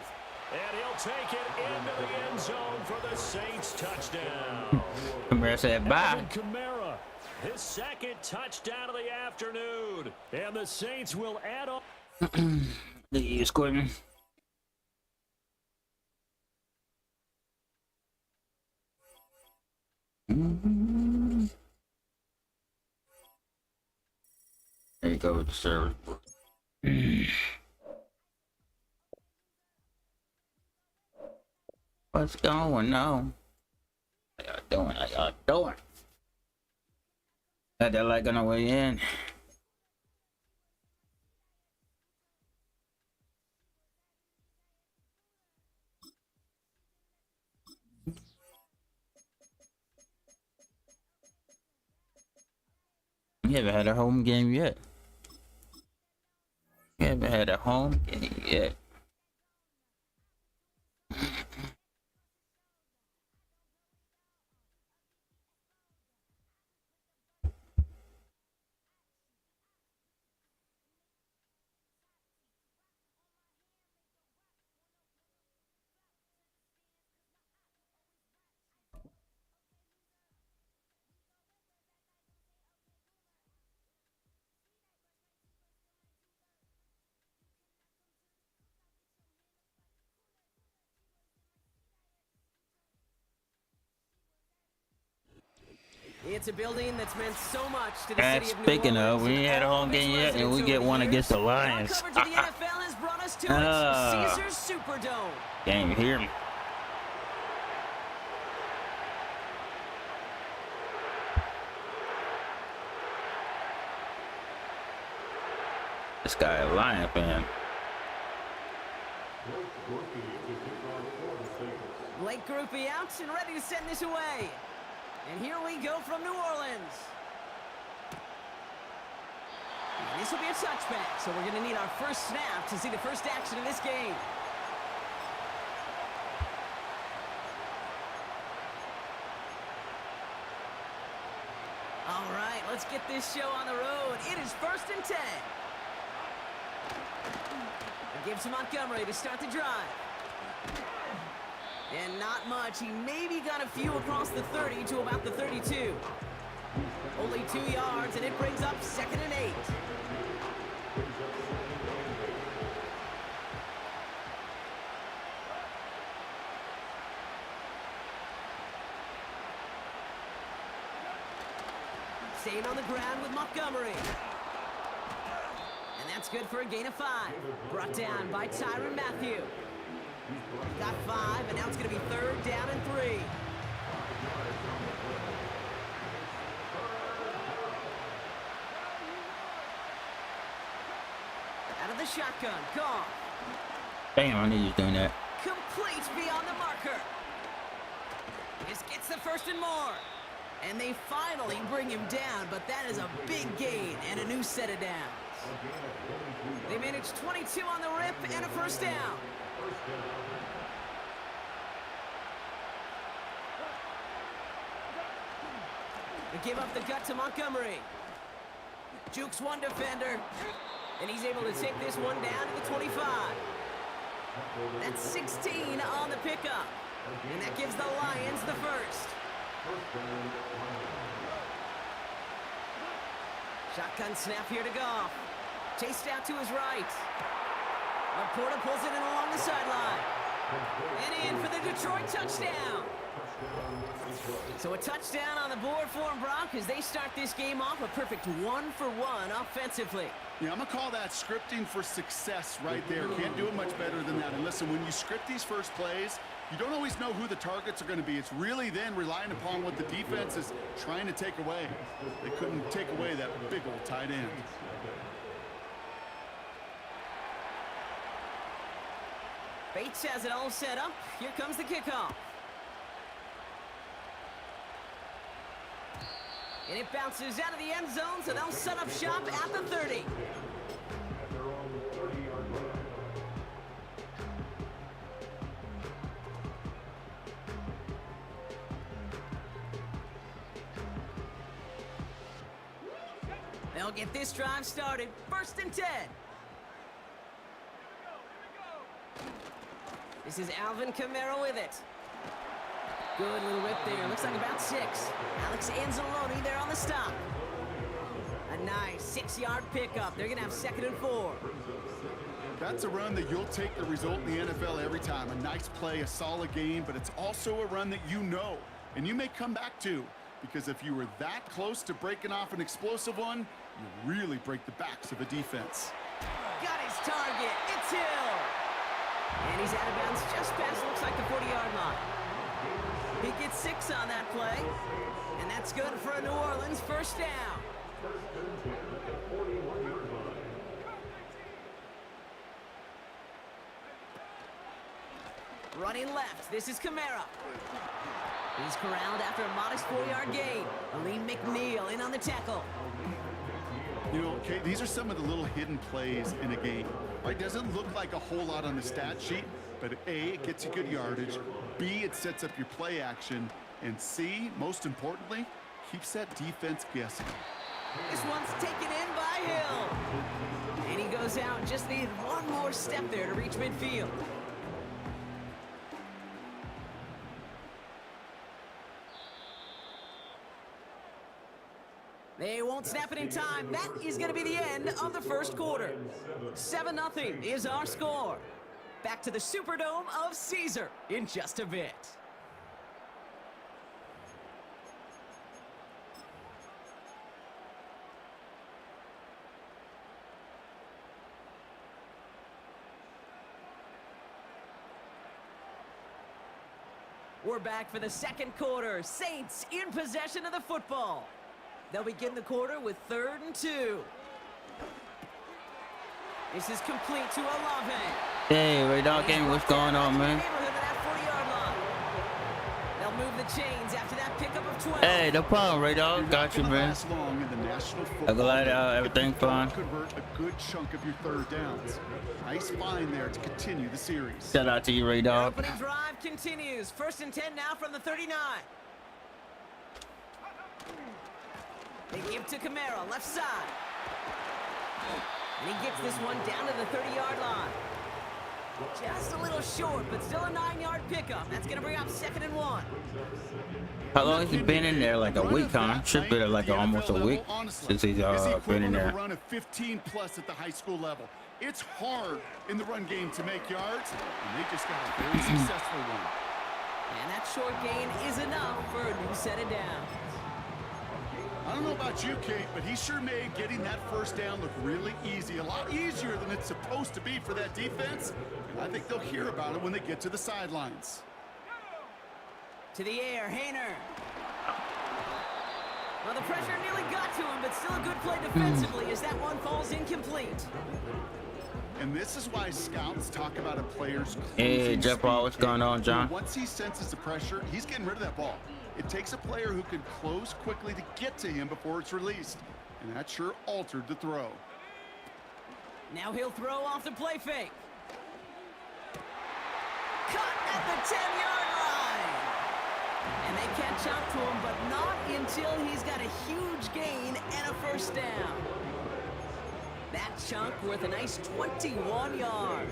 And he'll take it into the end zone for the Saints touchdown. Kamara said bye. Alvin Kamara. His 2nd touchdown of the afternoon. And the Saints will add on. The scoring. There you go with the service. What's going on? How y'all doing? How y'all doing? Had that light on the way in. You haven't had a home game yet. You haven't had a home game yet. It's a building that's meant so much to the And city of New speaking Orleans. of, we ain't had a home game yet, and we get one against the Lions. Our coverage of the NFL has brought us to it. Caesars Superdome. Can't even hear me. This guy a Lion fan. Blake Groupie out and ready to send this away. And here we go from New Orleans. And this will be a touchback, so we're going to need our first snap to see the first action in this game. All right, let's get this show on the road. It is 1st and 10. It gives to Montgomery to start the drive. And not much. He maybe got a few across the 30 to about the 32. Only 2 yards, and it brings up 2nd and 8. Staying on the ground with Montgomery. And that's good for a gain of 5. Brought down by Tyrann Mathieu. Got 5, and now it's going to be 3rd down and 3. Out of the shotgun, Goff. Damn, I knew you was doing that. Complete beyond the marker. This gets the 1st and more. And they finally bring him down, but that is a big gain and a new set of downs. They managed 22 on the rip and a 1st down. They give up the gut to Montgomery. Jukes one defender, and he's able to take this one down to the 25. That's 16 on the pickup, and that gives the Lions the 1st. Shotgun snap here to Goff. Chased out to his right. Laporta pulls it in along the sideline. And in for the Detroit touchdown. So a touchdown on the board for them, Brock, as they start this game off a perfect 1-for-1 offensively. Yeah, I'm going to call that scripting for success right there. Can't do it much better than that. And listen, when you script these first plays, you don't always know who the targets are going to be. It's really then relying upon what the defense is trying to take away. They couldn't take away that big old tight end. Bates has it all set up. Here comes the kickoff. And it bounces out of the end zone, so they'll set up shop at the 30. They'll get this drive started. 1st and 10. This is Alvin Kamara with it. Good little rip there. Looks like about 6. Alex Anzalone there on the stop. A nice 6-yard pickup. They're going to have 2nd and 4. That's a run that you'll take the result in the NFL every time. A nice play, a solid game, but it's also a run that you know, and you may come back to, because if you were that close to breaking off an explosive one, you really break the backs of a defense. Got his target. It's Hill. And he's out of bounds just past, looks like the 40-yard line. He gets 6 on that play, and that's good for a New Orleans 1st down. Running left, this is Kamara. He's corralled after a modest 4-yard gain. Aleem McNeil in on the tackle. You know, okay, these are some of the little hidden plays in a game. Right? Doesn't look like a whole lot on the stat sheet, but A, it gets you good yardage. B, it sets up your play action. And C, most importantly, keeps that defense guessing. This one's taken in by Hill. And he goes out, just needed one more step there to reach midfield. They won't snap it in time. That is going to be the end of the 1st quarter. 7-0 is our score. Back to the Superdome of Caesar in just a bit. We're back for the 2nd quarter. Saints in possession of the football. They'll begin the quarter with 3rd and 2. This is complete to Olave. Hey, Ray Dog Game, what's going on, man? Neighborhood of that 40-yard line. They'll move the chains after that pickup of 12. Hey, no problem, Ray Dog. Got you, man. Long in the National I'm Football glad League. everything fine. Convert a good chunk of your third downs. Nice find there to continue the series. Shout out to you, Ray The Dog. opening drive continues. 1st and 10 now from the 39. They give to Kamara, left side. And he gets this one down to the 30-yard line. Just a little short, but still a 9-yard pickup. That's going to bring up 2nd and 1. How long has he been in there? Like a week, huh? Should be like almost a week since he's been in there. Run of 15 plus at the high school level. It's hard in the run game to make yards, and they just got a very successful one. And that short gain is enough for a new set of downs. I don't know about you, Kate, but he sure made getting that first down look really easy. A lot easier than it's supposed to be for that defense. And I think they'll hear about it when they get to the sidelines. To the air, Hayner. Well, the pressure nearly got to him, but still a good play defensively as that one falls incomplete. And this is why scouts talk about a player's Hey, Jeff Paul, what's going on, John? Once he senses the pressure, he's getting rid of that ball. It takes a player who can close quickly to get to him before it's released. And that sure altered the throw. Now he'll throw off the play fake. Cut at the 10-yard line. And they catch up to him, but not until he's got a huge gain and a first down. That chunk worth a nice 21 yards.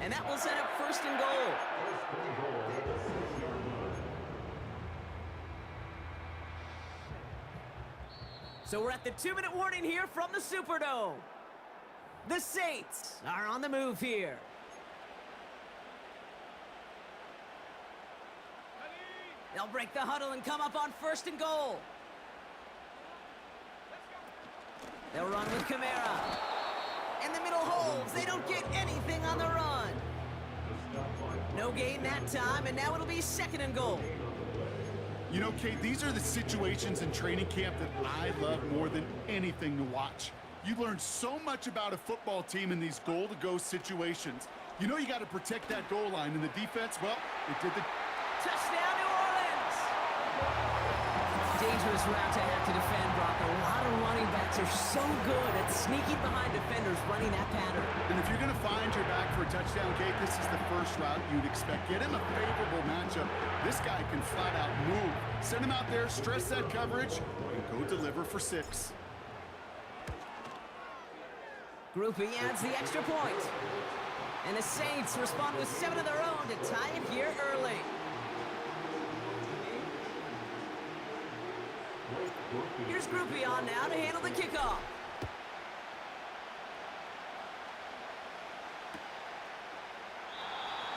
And that will set up 1st and goal. So we're at the 2-minute warning here from the Superdome. The Saints are on the move here. They'll break the huddle and come up on 1st and goal. They'll run with Kamara. And the middle holds. They don't get anything on the run. No gain that time, and now it'll be 2nd and goal. You know, Kate, these are the situations in training camp that I love more than anything to watch. You learn so much about a football team in these goal-to-go situations. You know you got to protect that goal line, and the defense, well, it did the... Touchdown, New Orleans! Dangerous route to have to defend, Brock. A lot of running backs are so good at sneaking behind defenders running that pattern. And if you're going to find your back for a touchdown, Kate, this is the first route you'd expect. Get him a favorable matchup. This guy can flat out move. Send him out there, stress that coverage, and go deliver for 6. Groupie adds the extra point. And the Saints respond with 7 of their own to tie it here early. Here's Groupie on now to handle the kickoff.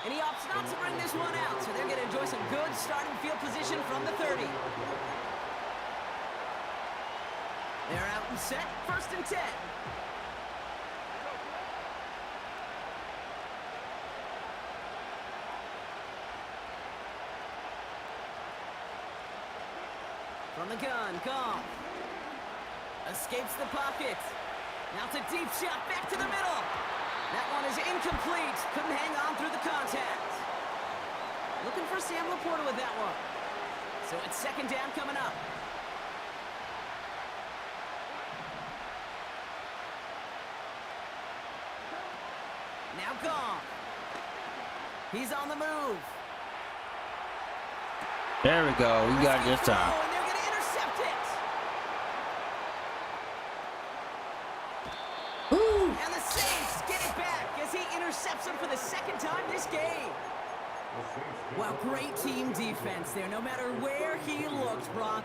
And he opts not to bring this one out, so they're going to enjoy some good starting field position from the 30. They're out and set, 1st and 10. From the gun, Goff. Escapes the pocket. Now it's a deep shot back to the middle. That one is incomplete. Couldn't hang on through the contact. Looking for Sam Laporta with that one. So it's 2nd down coming up. Now Goff. He's on the move. There we go. We got it this time. And they're going to intercept it. And the Saints get it back as he intercepts him for the 2nd time this game. Well, great team defense there. No matter where he looked, Brock,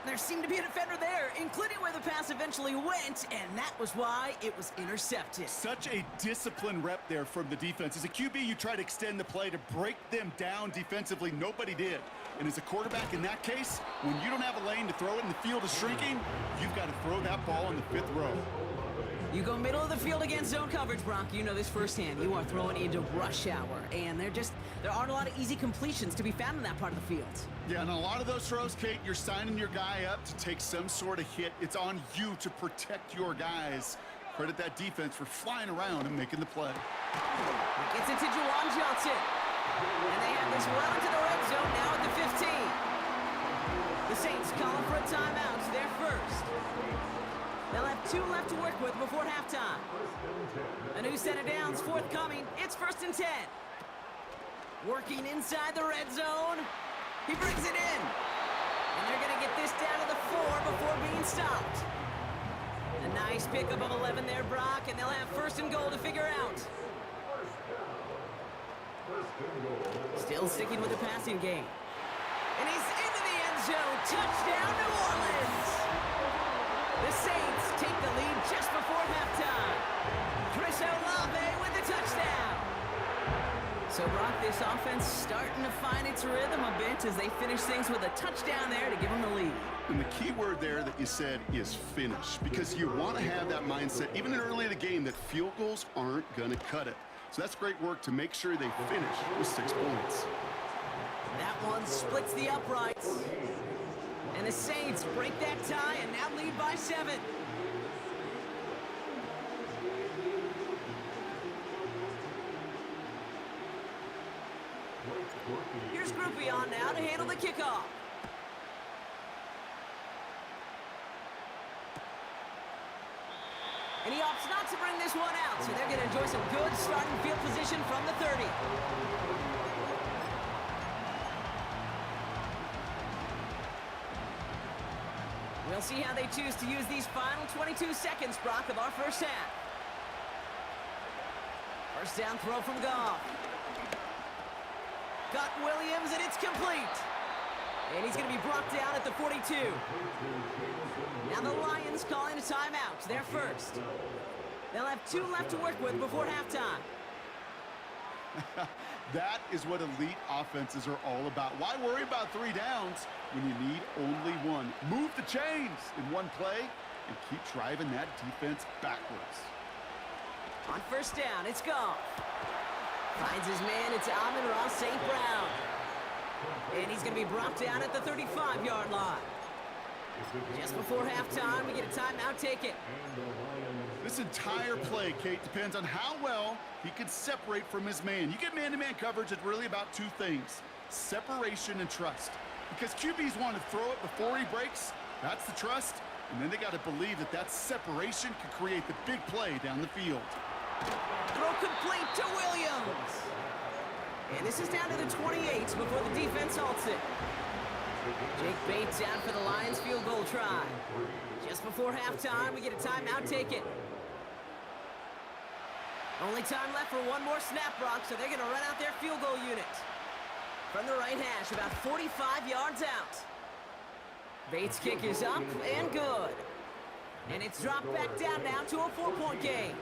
there seemed to be a defender there, including where the pass eventually went, and that was why it was intercepted. Such a disciplined rep there from the defense. As a QB, you try to extend the play to break them down defensively. Nobody did. And as a quarterback in that case, when you don't have a lane to throw it and the field is shrinking, you've got to throw that ball in the 5th row. You go middle of the field against zone coverage, Brock. You know this firsthand. You are throwing into rush hour, and there aren't a lot of easy completions to be found in that part of the field. Yeah, and a lot of those throws, Kate, you're signing your guy up to take some sort of hit. It's on you to protect your guys. Credit that defense for flying around and making the play. Gets it to Juwan Johnson. And they have this well into the red zone now at the 15. The Saints calling for a timeout. They're first. They'll have 2 left to work with before halftime. A new set of downs forthcoming. It's 1st and 10. Working inside the red zone. He brings it in. And they're going to get this down to the 4 before being stopped. A nice pickup of 11 there, Brock, and they'll have 1st and goal to figure out. Still sticking with the passing game. And he's into the end zone. Touchdown, New Orleans. The Saints take the lead just before halftime. Chris Olave with the touchdown. So, Brock, this offense starting to find its rhythm a bit as they finish things with a touchdown there to give them the lead. And the key word there that you said is finish, because you want to have that mindset, even early in the game, that field goals aren't going to cut it. So that's great work to make sure they finish with 6 points. That one splits the uprights. And the Saints break that tie and now lead by 7. Here's Groupie on now to handle the kickoff. And he opts not to bring this one out, so they're going to enjoy some good starting field position from the 30. We'll see how they choose to use these final 22 seconds, Brock, of our first half. First down throw from Goff. Got Williams, and it's complete. And he's going to be brought down at the 42. Now the Lions calling a timeout. They're first. They'll have 2 left to work with before halftime. That is what elite offenses are all about. Why worry about 3 downs when you need only 1? Move the chains in one play and keep driving that defense backwards. On first down, it's Goff. Finds his man, it's Amon-Ra St. Brown. And he's going to be brought down at the 35-yard line. Just before halftime, we get a timeout taken. This entire play, Kate, depends on how well he can separate from his man. You get man-to-man coverage, it's really about 2 things: separation and trust. Because QBs want to throw it before he breaks. That's the trust. And then they got to believe that that separation can create the big play down the field. Throw complete to Williams. And this is down to the 28 before the defense halts it. Jake Bates out for the Lions field goal try. Just before halftime, we get a timeout taken. Only time left for one more snap, Brock, so they're going to run out their field goal unit. From the right hash, about 45 yards out. Bates' kick is up and good. And it's dropped back down now to a 4-point game.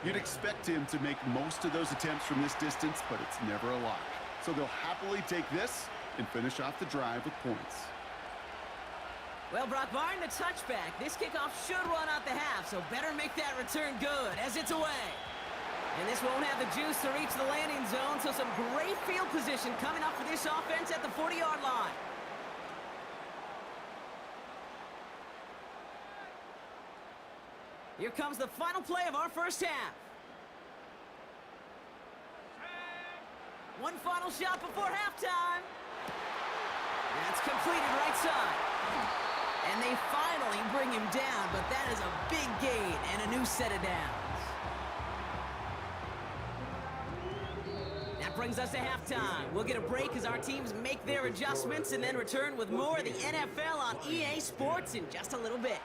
You'd expect him to make most of those attempts from this distance, but it's never a lock. So they'll happily take this and finish off the drive with points. Well, Brock, barring the touchback, this kickoff should run out the half, so better make that return good as it's away. And this won't have the juice to reach the landing zone, so some great field position coming up for this offense at the 40-yard line. Here comes the final play of our first half. One final shot before halftime. That's completed right side. And they finally bring him down, but that is a big gain and a new set of downs. That brings us to halftime. We'll get a break as our teams make their adjustments and then return with more of the NFL on EA Sports in just a little bit.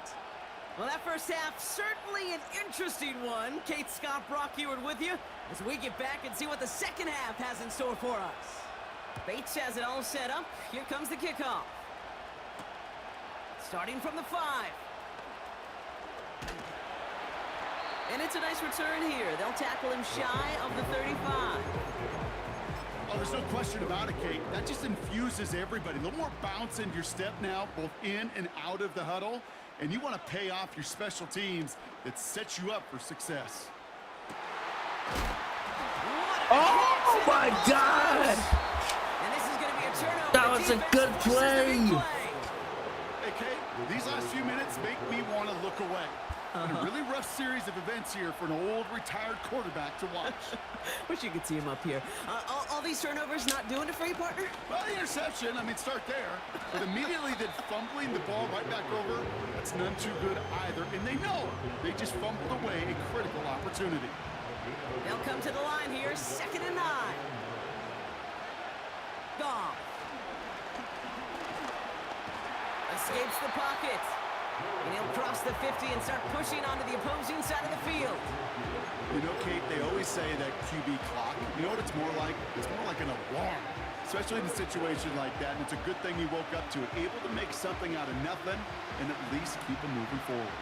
Well, that first half, certainly an interesting one. Kate, Scott, Brock Ewart with you as we get back and see what the second half has in store for us. Bates has it all set up. Here comes the kickoff. Starting from the 5. And it's a nice return here. They'll tackle him shy of the 35. Oh, there's no question about it, Kate. That just infuses everybody. A little more bounce in your step now, both in and out of the huddle. And you want to pay off your special teams that sets you up for success. Oh, my God! And this is going to be a turnover. That was a good play. Hey, Kate, these last few minutes make me want to look away. And a really rough series of events here for an old retired quarterback to watch. Wish you could see him up here. All these turnovers not doing it for you, partner? Well, the interception, I mean, start there. But immediately then fumbling the ball right back over, that's none too good either. And they know they just fumbled away a critical opportunity. They'll come to the line here, 2nd and 9. Goff. Escapes the pocket. And he'll cross the 50 and start pushing onto the opposing side of the field. You know, Kate, they always say that QB clock. You know what it's more like? It's more like an alarm, especially in a situation like that. And it's a good thing he woke up to it, able to make something out of nothing and at least keep him moving forward.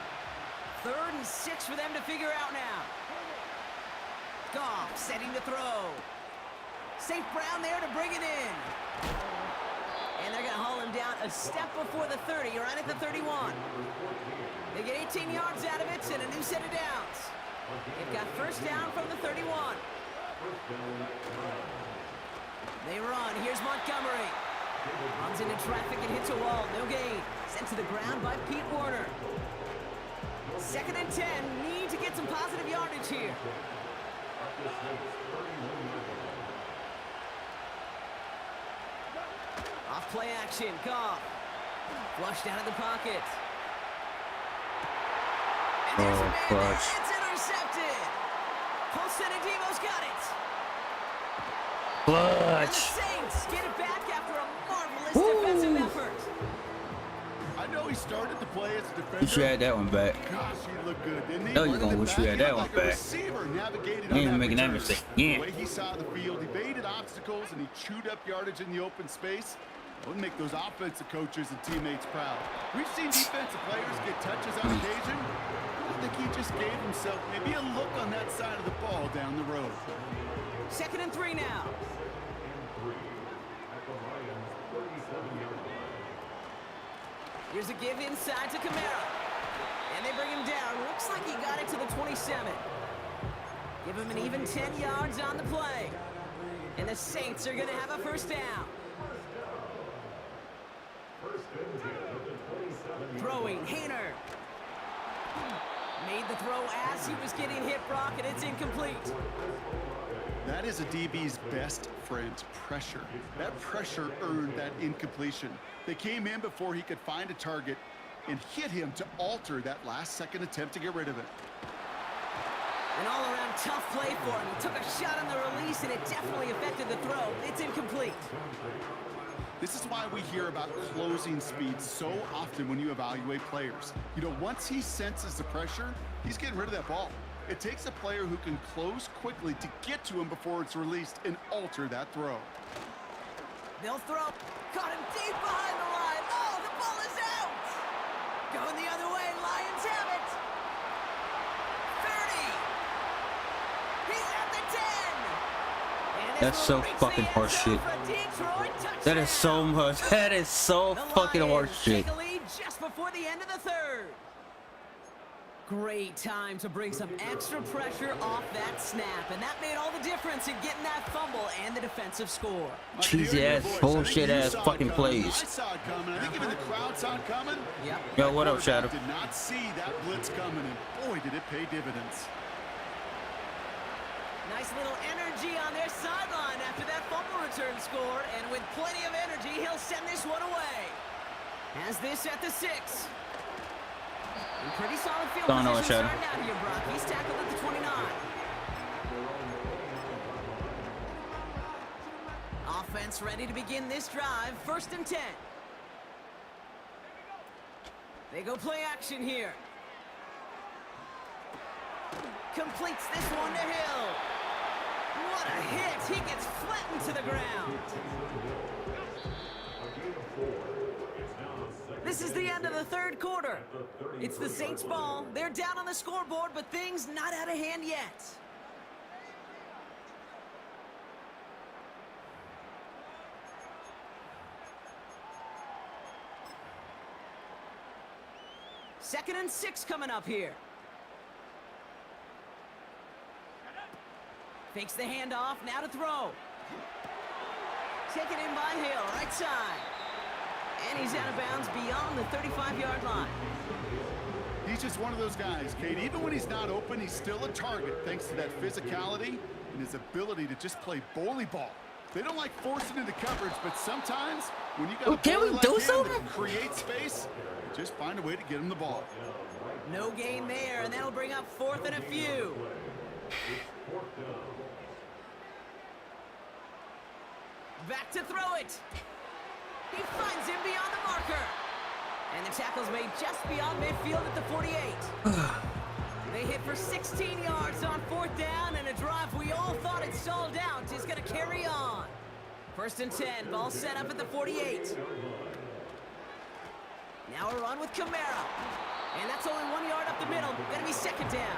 3rd and 6 for them to figure out now. Goff setting to throw. St. Brown there to bring it in. And they're going to haul him down a step before the 30, right at the 31. They get 18 yards out of it and a new set of downs. They've got 1st down from the 31. They run. Here's Montgomery. Runs into traffic and hits a wall. No gain. Sent to the ground by Pete Werner. 2nd and 10. Need to get some positive yardage here. Off play action. Goff. Flushed out of the pocket. And there's a man there. It's intercepted. Colson and Devo's got it. And the Saints get it back after a marvelous defensive effort. I know he started to play as a defender. You should have that one back. Gosh, he looked good, didn't he? No, you're gonna wish you had that one Like a back. receiver navigating You ain't on making that return. mistake. Yeah. The way he saw the field, he evaded obstacles, and he chewed up yardage in the open space. It would make those offensive coaches and teammates proud. We've seen defensive players get touches on occasion. I think he just gave himself maybe a look on that side of the ball down the road. 2nd and 3 now. Here's a give inside to Kamara. And they bring him down. Looks like he got it to the 27. Give him an even 10 yards on the play. And the Saints are going to have a 1st down. Throwing, Hayner. Made the throw as he was getting hit, Brock, and it's incomplete. That is a DB's best friend, pressure. That pressure earned that incompletion. They came in before he could find a target and hit him to alter that last-second attempt to get rid of it. An all-around tough play for him. He took a shot on the release, and it definitely affected the throw. It's incomplete. This is why we hear about closing speed so often when you evaluate players. You know, once he senses the pressure, he's getting rid of that ball. It takes a player who can close quickly to get to him before it's released and alter that throw. They'll throw. Caught him deep behind the line. Oh, the ball is out. Going the other way. Lions have it. 30. He's at the 10. And That's so fucking horseshit. That is so much. That is so fucking horseshit. Take a lead just before the end of the 3rd. Great time to bring some extra pressure off that snap, and that made all the difference in getting that fumble and the defensive score. Cheesy ass, bullshit ass fucking plays. I saw it coming. I think even the crowd saw it coming. Yep. Yo, what up, Shadow? Did not see that blitz coming, and boy, did it pay dividends. Nice little energy on their sideline after that fumble return score, and with plenty of energy, he'll send this one away. Has this at the 6. And pretty solid field position starting out here, Brock. He's tackled at the 29. Offense ready to begin this drive. 1st and 10. They go play action here. Completes this one to Hill. What a hit. He gets flattened to the ground. This is the end of the 3rd quarter. It's the Saints ball. They're down on the scoreboard, but things not out of hand yet. Second and 6 coming up here. Fakes the handoff, now to throw. Taken in by Hill, right side. And he's out of bounds beyond the 35-yard line. He's just one of those guys, Kate. Even when he's not open, he's still a target thanks to that physicality and his ability to just play bully ball. They don't like forcing into coverage, but sometimes when you got a can we bully do like him something? that create space, just find a way to get him the ball. No gain there, and that'll bring up 4th and a few. Back to throw it. He finds him beyond the marker. And the tackle's made just beyond midfield at the 48. They hit for 16 yards on 4th down, and a drive we all thought had stalled out is going to carry on. 1st and 10, ball set up at the 48. Now a run with Kamara. And that's only 1 yard up the middle. Going to be 2nd down.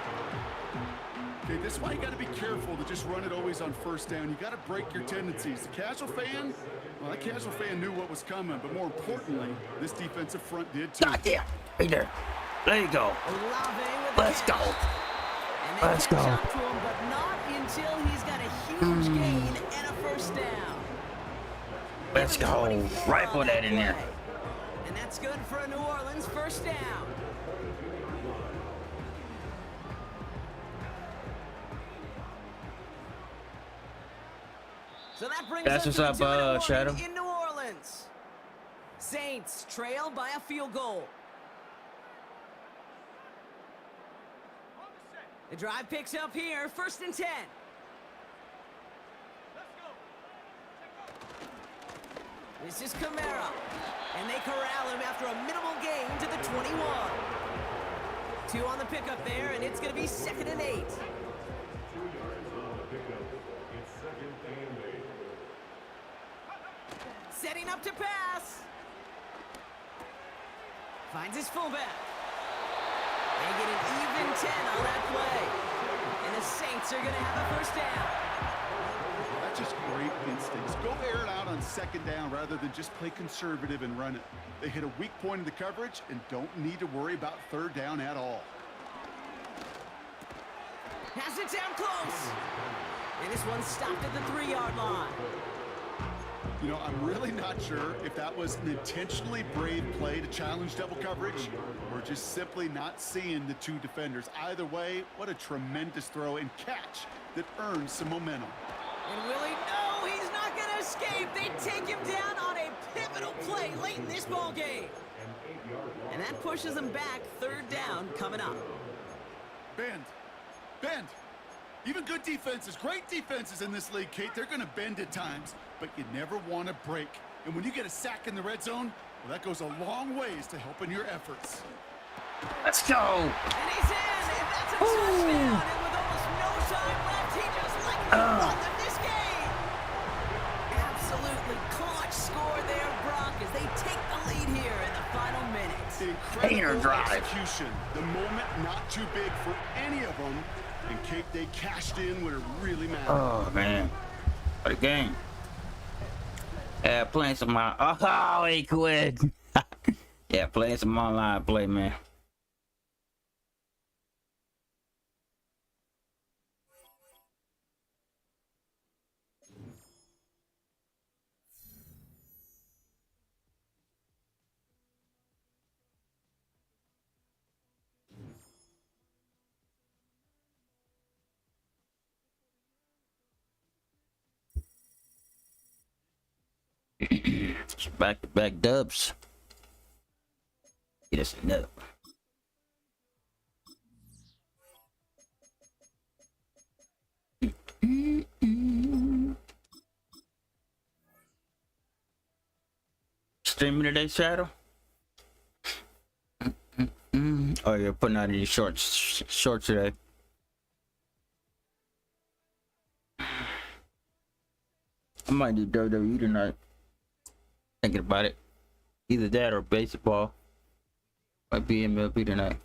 Okay, this is why you got to be careful to just run it always on 1st down. You got to break your tendencies. The casual fan, well, that casual fan knew what was coming, but more importantly, this defensive front did too. God damn. Right there. There you go. Let's go. Let's go. Up to him, but not until he's got a huge gain and a 1st down. Let's go. Right for that in there. And that's good for a New Orleans 1st down. So that brings That's us what's to up, the 2-1 Shadow. in New Orleans. Saints trail by a field goal. The drive picks up here, 1st and 10. This is Kamara. And they corral him after a minimal gain to the 21. 2 on the pickup there, and it's going to be 2nd and 8. Setting up to pass. Finds his fullback. They get an even 10 on that play. And the Saints are going to have a 1st down. That's just great instincts. Go air it out on 2nd down rather than just play conservative and run it. They hit a weak point in the coverage and don't need to worry about 3rd down at all. Has it down close. And this one stopped at the 3-yard line. You know, I'm really not sure if that was an intentionally brave play to challenge double coverage or just simply not seeing the 2 defenders. Either way, what a tremendous throw and catch that earns some momentum. And Willie, no, he's not going to escape. They take him down on a pivotal play late in this ball game. And that pushes him back. 3rd down coming up. Bend. Bend. Even good defenses, great defenses in this league, Kate, they're going to bend at times, but you never want to break. And when you get a sack in the red zone, well, that goes a long ways to helping your efforts. Let's go. And he's in, and that's a touchdown. And with almost no time left, he just won them this game. Absolutely clutch score there, Brock, as they take the lead here in the final minutes. Incredible execution. The moment not too big for any of them. And Kate, they cashed in when it really mattered. Oh, man. What a game. Yeah, playing some oh, he quit. Yeah, playing some online play, man. Back-to-back dubs. Get us a nub. Streaming today, Shadow? Oh, you're putting out any shorts today. I might do WWE tonight. Thinking about it. Either that or baseball. Might be MLB tonight.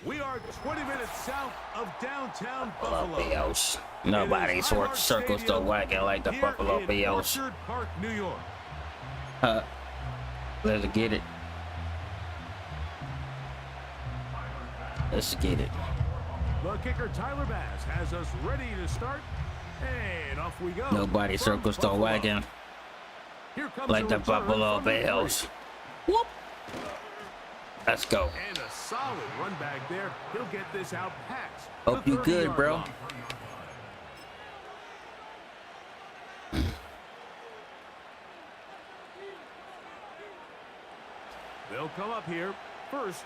We are 20 minutes south of downtown Buffalo. Bills. Nobody circles the wagon like the Buffalo Bills. Orchard Park, New York. Let's get it. Let's get it. The kicker, Tyler Bass, has us ready to start. And off we go. Nobody from circles the Buffalo. wagon. Here comes Like a the return Buffalo from the three. Bills. Whoop. Let's go. And a solid run back there. He'll get this out past Hope the you good, 30-yard bro. line. They'll come up here, 1st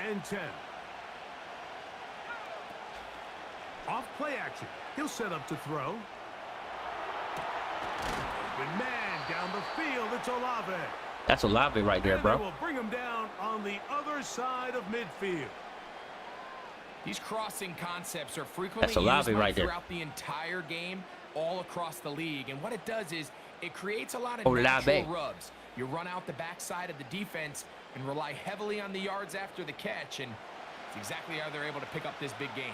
and 10. Off play action. He'll set up to throw. Open man down the field. It's Olave. That's Olave right there, And they bro. will bring him down on the other side of midfield. These crossing concepts are frequently That's Olave used right there. throughout the entire game, all across the league. And what it does is it creates a lot of Olave. natural rubs. You run out the backside of the defense and rely heavily on the yards after the catch, and it's exactly how they're able to pick up this big game.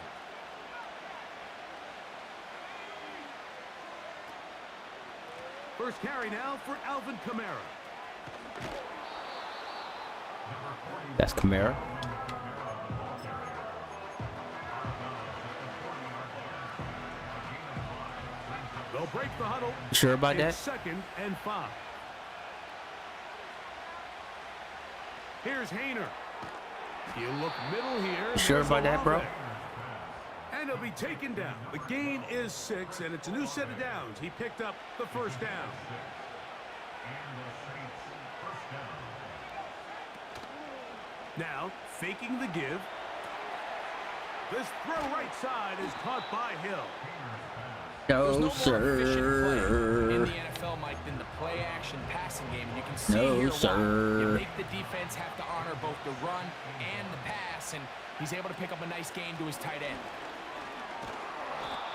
First carry now for Alvin Kamara. That's Kamara. They'll break the huddle. You sure about that? It's 2nd and 5. Here's Hayner. He'll look middle here. You sure There's about that, bro? Olave. And he'll be taken down. The gain is 6, and it's a new set of downs. He picked up the 1st down. Now, faking the give. This throw right side is caught by Hill. There's No, no more efficient play in the sir. NFL, Mike, than the play-action passing game. And you can see No, here why. sir. You make the defense have to honor both the run and the pass, and he's able to pick up a nice gain to his tight end.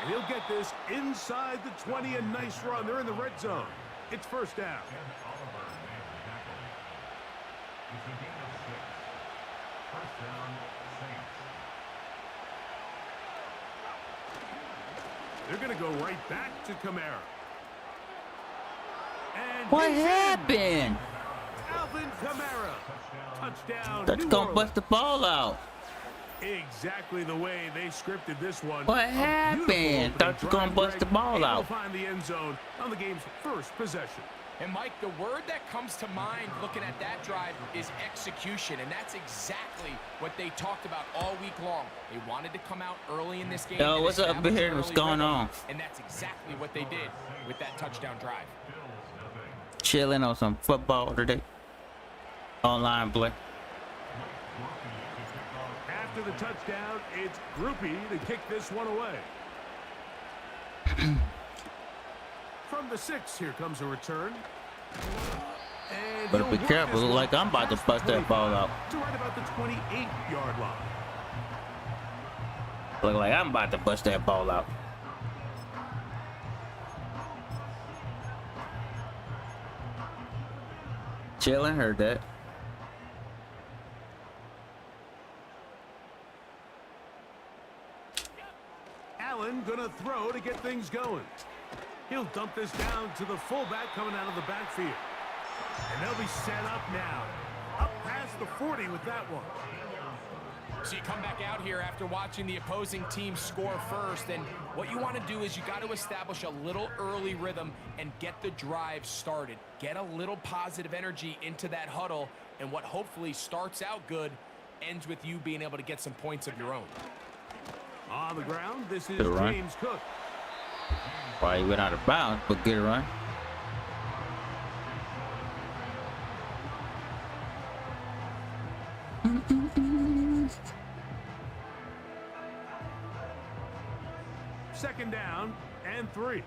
And he'll get this inside the 20. A nice run. They're in the red zone. It's 1st down. They're going to go right back to Kamara. And What he's in. happened? Alvin Kamara. Touchdown. That's New gonna Orleans. bust the ball out. Exactly the way they scripted this one. What A beautiful happened? opening Thought you were gonna drive, bust the Greg, ball able out. to find the end zone on the game's 1st possession. And, Mike, the word that comes to mind looking at that drive is execution, and that's exactly what they talked about all week long. They wanted to come out early in this game. Yo, and what's up establish here? an What's early going rhythm, on? And that's exactly what they did with that touchdown drive. Chilling on some football today. Online play. After the touchdown, it's Groupie to kick this one away. From the 6, here comes a return. And Better he'll be work careful. this Look one like I'm about to past bust the that ball 25 out. to right about the 28-yard line. Look like I'm about to bust that ball out. Chilling, heard that. Allen gonna throw to get things going. He'll dump this down to the fullback coming out of the backfield. And they'll be set up now. Up past the 40 with that one. So you come back out here after watching the opposing team score first, and what you want to do is you got to establish a little early rhythm and get the drive started. Get a little positive energy into that huddle, and what hopefully starts out good ends with you being able to get some points of your own. On the ground, this is Good run. James Cook. Why he went out of bounds, but good run. Second down and 3.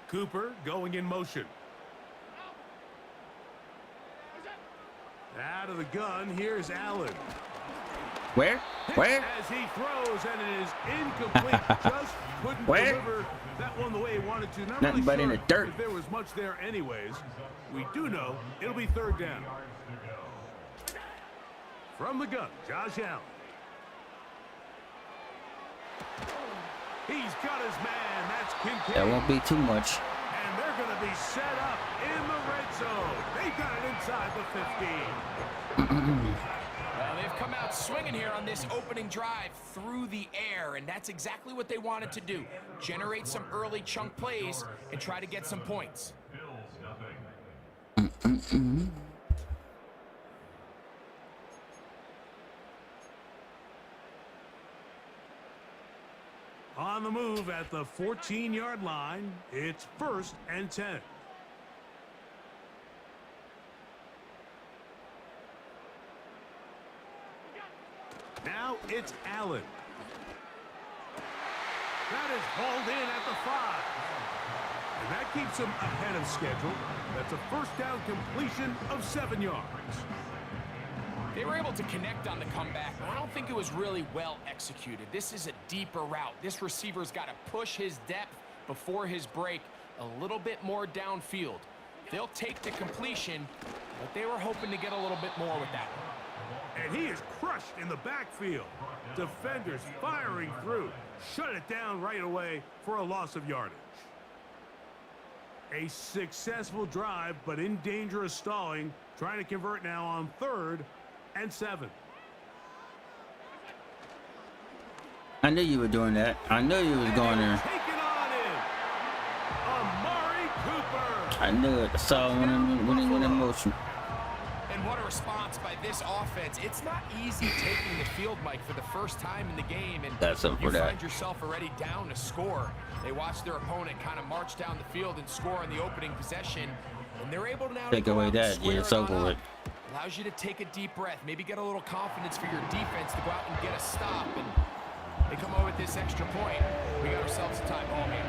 Cooper going in motion. Out of the gun, here's Allen. Where? Where? As he throws, and it is incomplete. Just couldn't Where? deliver that one the way he wanted to. Not Nothing really but in sure the dirt. if there was much there anyways. We do know it'll be 3rd down. From the gun, Josh Allen. He's got his man. That's Kincaid. That won't be too much. And they're going to be set up in the red zone. They got it inside the 15. Well, they've have come out swinging here on this opening drive through the air, and that's exactly what they wanted to do. Generate some early chunk plays and try to get some points. On the move at the 14-yard line, it's 1st and 10. Now it's Allen. That is hauled in at the 5. And that keeps him ahead of schedule. That's a first down completion of 7 yards. They were able to connect on the comeback, but I don't think it was really well executed. This is a deeper route. This receiver's got to push his depth before his break a little bit more downfield. They'll take the completion, but they were hoping to get a little bit more with that one. And he is crushed in the backfield. Defenders firing through. Shut it down right away for a loss of yardage. A successful drive, but in danger of stalling. Trying to convert now on 3rd and 7. I knew you were doing that. I knew you was going there. Taken on in. Amari Cooper. I knew it. I saw it when he went in motion. And what a response by this offense. It's not easy taking the field, Mike, for the first time in the game, and That's up for you that. find yourself already down to score. They watch their opponent kind of march down the field and score on the opening possession, and they're able to now Take to go away out and that, square yeah, it's it on over up. with. Allows you to take a deep breath, maybe get a little confidence for your defense to go out and get a stop, and they come over with this extra point. We got ourselves a tie ball game.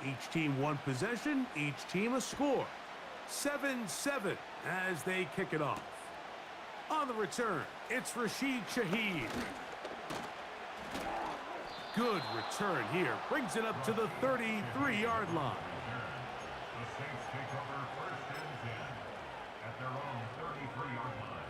Each team one possession, each team a score. 7-7 as they kick it off. On the return, it's Rashid Shaheed. Good return here. Brings it up to the 33-yard line. The Saints take over 1st and 10 at their own 33-yard line.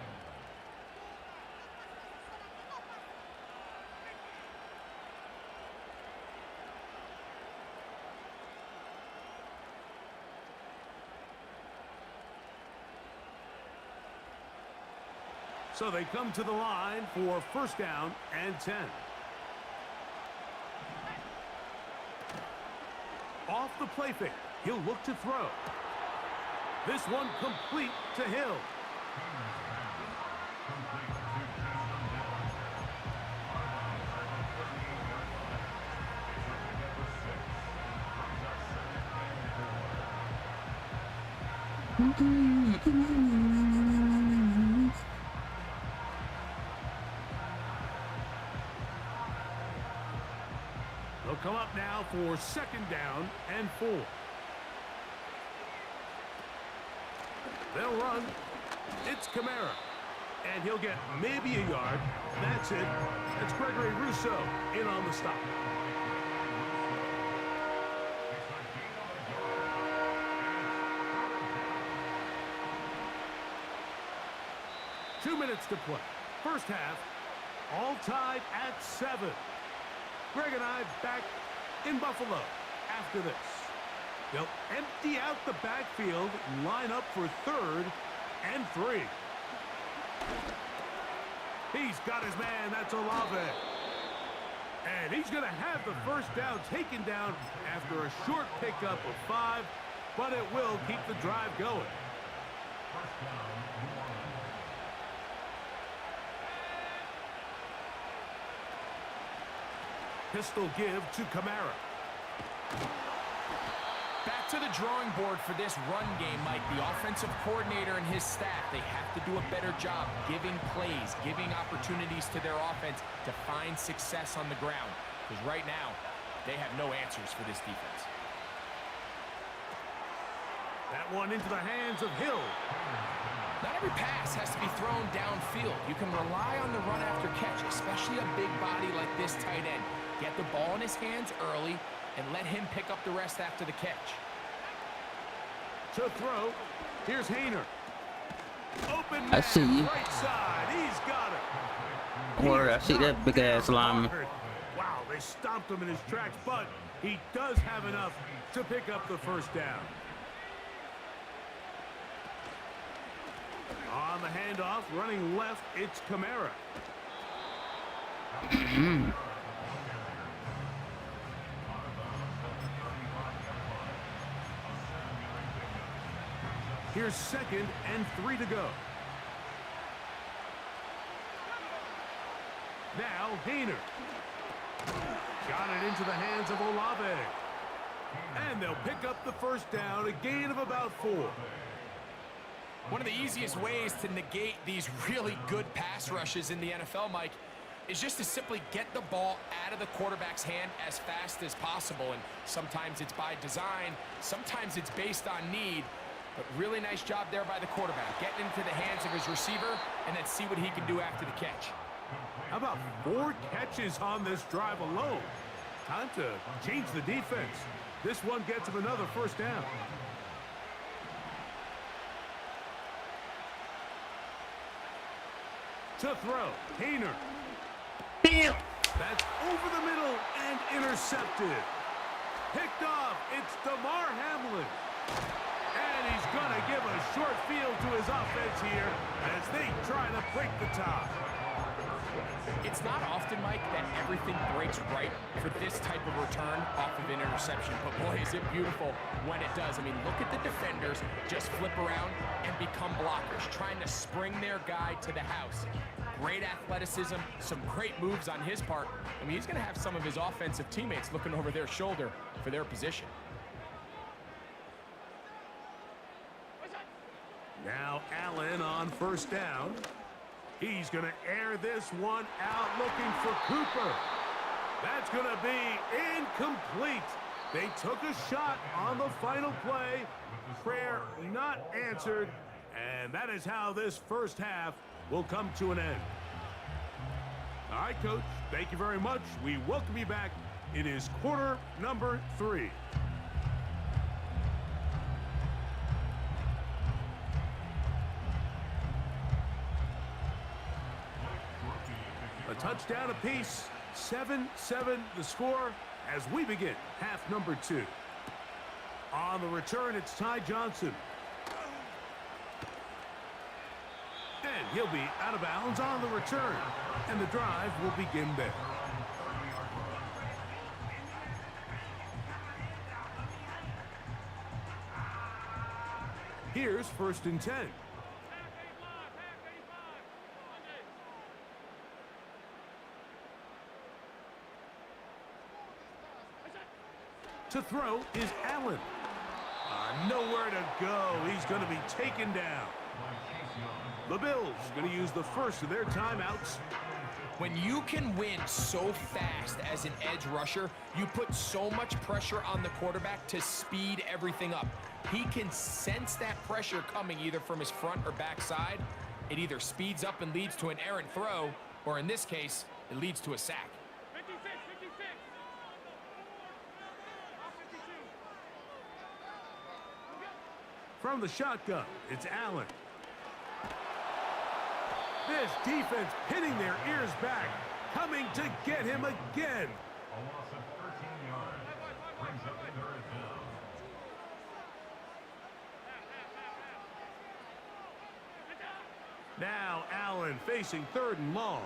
So they come to the line for 1st down and 10. Off the play fake, he'll look to throw. This one complete to Hill. They'll come up now for 2nd down and 4. They'll run. It's Kamara. And he'll get maybe a yard. That's it. That's Gregory Rousseau in on the stop. Two minutes to play. First half, all tied at 7. Greg and I back in Buffalo after this. They'll empty out the backfield, line up for 3rd and 3. He's got his man, that's Olave. And he's going to have the 1st down taken down after a short pickup of 5, but it will keep the drive going. Pistol give to Kamara. Back to the drawing board for this run game, Mike. The offensive coordinator and his staff, they have to do a better job giving plays, giving opportunities to their offense to find success on the ground. Because right now, they have no answers for this defense. That one into the hands of Hill. Not every pass has to be thrown downfield. You can rely on the run after catch, especially a big body like this tight end. Get the ball in his hands early and let him pick up the rest after the catch. To throw, here's Hayner. Open I see you. Right side, he's got it. Word, I see that big ass lineman. Wow, they stomped him in his tracks, but he does have enough to pick up the first down. On the handoff, running left, it's Kamara. Here's 2nd and 3 to go. Now, Hayner. Got it into the hands of Olave. And they'll pick up the first down, a gain of about 4. One of the easiest ways to negate these really good pass rushes in the NFL, Mike, is just to simply get the ball out of the quarterback's hand as fast as possible. And sometimes it's by design, sometimes it's based on need. But really nice job there by the quarterback, getting into the hands of his receiver and then see what he can do after the catch. How about 4 catches on this drive alone? Time to change the defense. This one gets him another first down. To throw, Hayner. Damn. That's over the middle and intercepted. Picked off, it's DeMar Hamlin. And he's going to give a short field to his offense here as they try to break the top. It's not often, Mike, that everything breaks right for this type of return off of an interception. But boy, is it beautiful when it does. I mean, look at the defenders just flip around and become blockers, trying to spring their guy to the house. Great athleticism, some great moves on his part. I mean, he's going to have some of his offensive teammates looking over their shoulder for their position. Now Allen on first down. He's going to air this one out looking for Cooper. That's going to be incomplete. They took a shot on the final play. Prayer not answered. And that is how this first half will come to an end. All right, Coach, thank you very much. We welcome you back. It is quarter number 3. A touchdown apiece, 7-7 the score as we begin half number 2. On the return, it's Ty Johnson. And he'll be out of bounds on the return. And the drive will begin there. Here's 1st and 10. To throw is Allen. Nowhere to go. He's going to be taken down. The Bills going to use the first of their timeouts. When you can win so fast as an edge rusher, you put so much pressure on the quarterback to speed everything up. He can sense that pressure coming either from his front or back side. It either speeds up and leads to an errant throw, or in this case, it leads to a sack. From the shotgun, it's Allen. This defense pinning their ears back, coming to get him again. A loss of 13 yards. Brings up the 3rd down. Now Allen facing 3rd and long.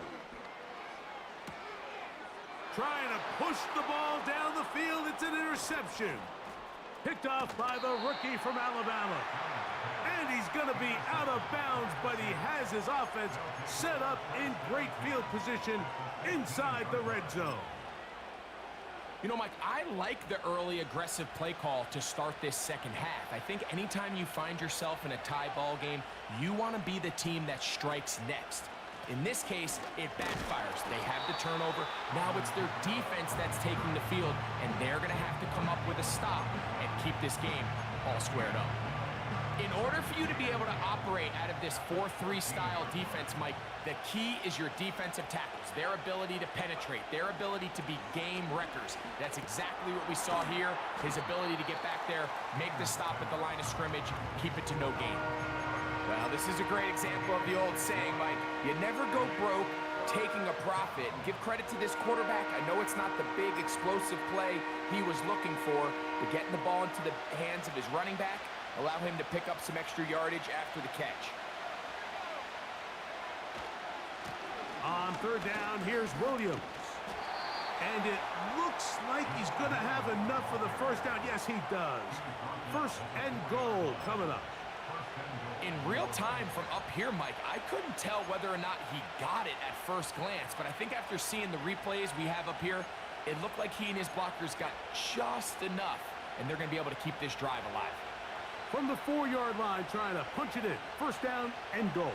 Trying to push the ball down the field. It's an interception. Picked off by the rookie from Alabama. And he's going to be out of bounds, but he has his offense set up in great field position inside the red zone. You know, Mike, I like the early aggressive play call to start this second half. I think anytime you find yourself in a tie ball game, you want to be the team that strikes next. In this case, it backfires. They have the turnover. Now it's their defense that's taking the field, and they're going to have to come up with a stop and keep this game all squared up. In order for you to be able to operate out of this 4-3 style defense, Mike, the key is your defensive tackles, their ability to penetrate, their ability to be game wreckers. That's exactly what we saw here, his ability to get back there, make the stop at the line of scrimmage, keep it to no gain. Well, this is a great example of the old saying, Mike. You never go broke taking a profit. And give credit to this quarterback. I know it's not the big explosive play he was looking for, but getting the ball into the hands of his running back allow him to pick up some extra yardage after the catch. On third down, here's Williams. And it looks like he's going to have enough for the first down. Yes, he does. First and goal coming up. In real time from up here, Mike, I couldn't tell whether or not he got it at first glance, but I think after seeing the replays we have up here, it looked like he and his blockers got just enough, and they're going to be able to keep this drive alive. From the 4-yard line, trying to punch it in. First down and goal.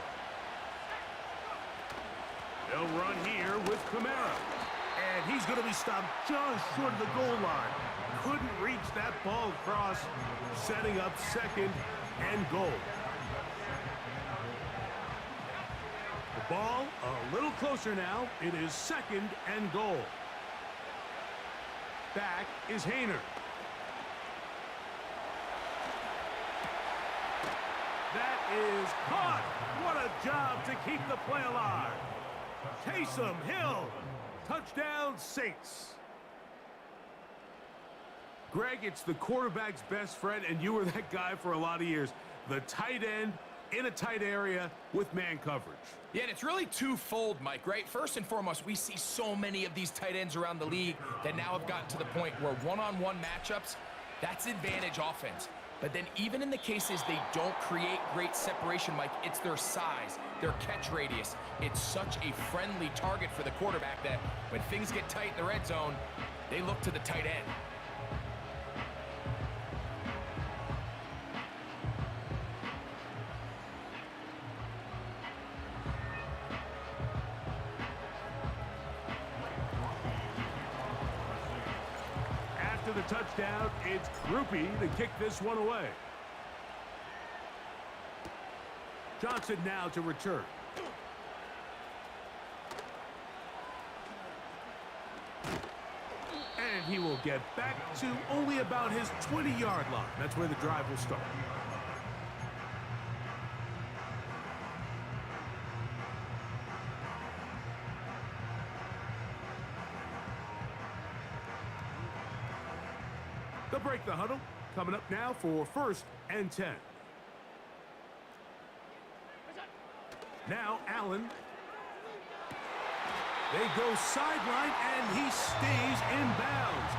They'll run here with Kamara. And he's going to be stopped just short of the goal line. Couldn't reach that ball across, setting up second and goal. The ball a little closer now. It is second and goal. Back is Hayner. That is caught. What a job to keep the play alive. Taysom Hill. Touchdown, Saints. Greg, it's the quarterback's best friend, and you were that guy for a lot of years. The tight end in a tight area with man coverage. Yeah, and it's really twofold, Mike, right? First and foremost, we see so many of these tight ends around the league that now have gotten to the point where one-on-one matchups, that's advantage offense. But then even in the cases they don't create great separation, Mike, it's their size, their catch radius. It's such a friendly target for the quarterback that when things get tight in the red zone, they look to the tight end. The touchdown, it's Groupie to kick this one away. Johnson now to return. And he will get back to only about his 20-yard line. That's where the drive will start. They'll break the huddle. Coming up now for first and 10. Now Allen. They go sideline, and he stays in bounds.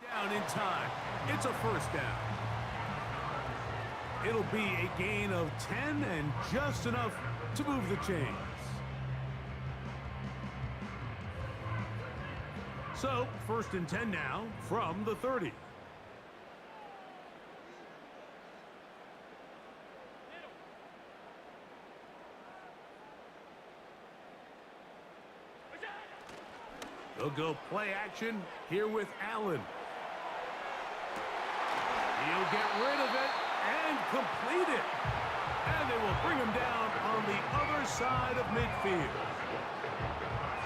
Down in time. It's a first down. It'll be a gain of 10 and just enough to move the chains. So, first and 10 now from the 30. They'll go play action here with Allen. He'll get rid of it and complete it. And they will bring him down on the other side of midfield.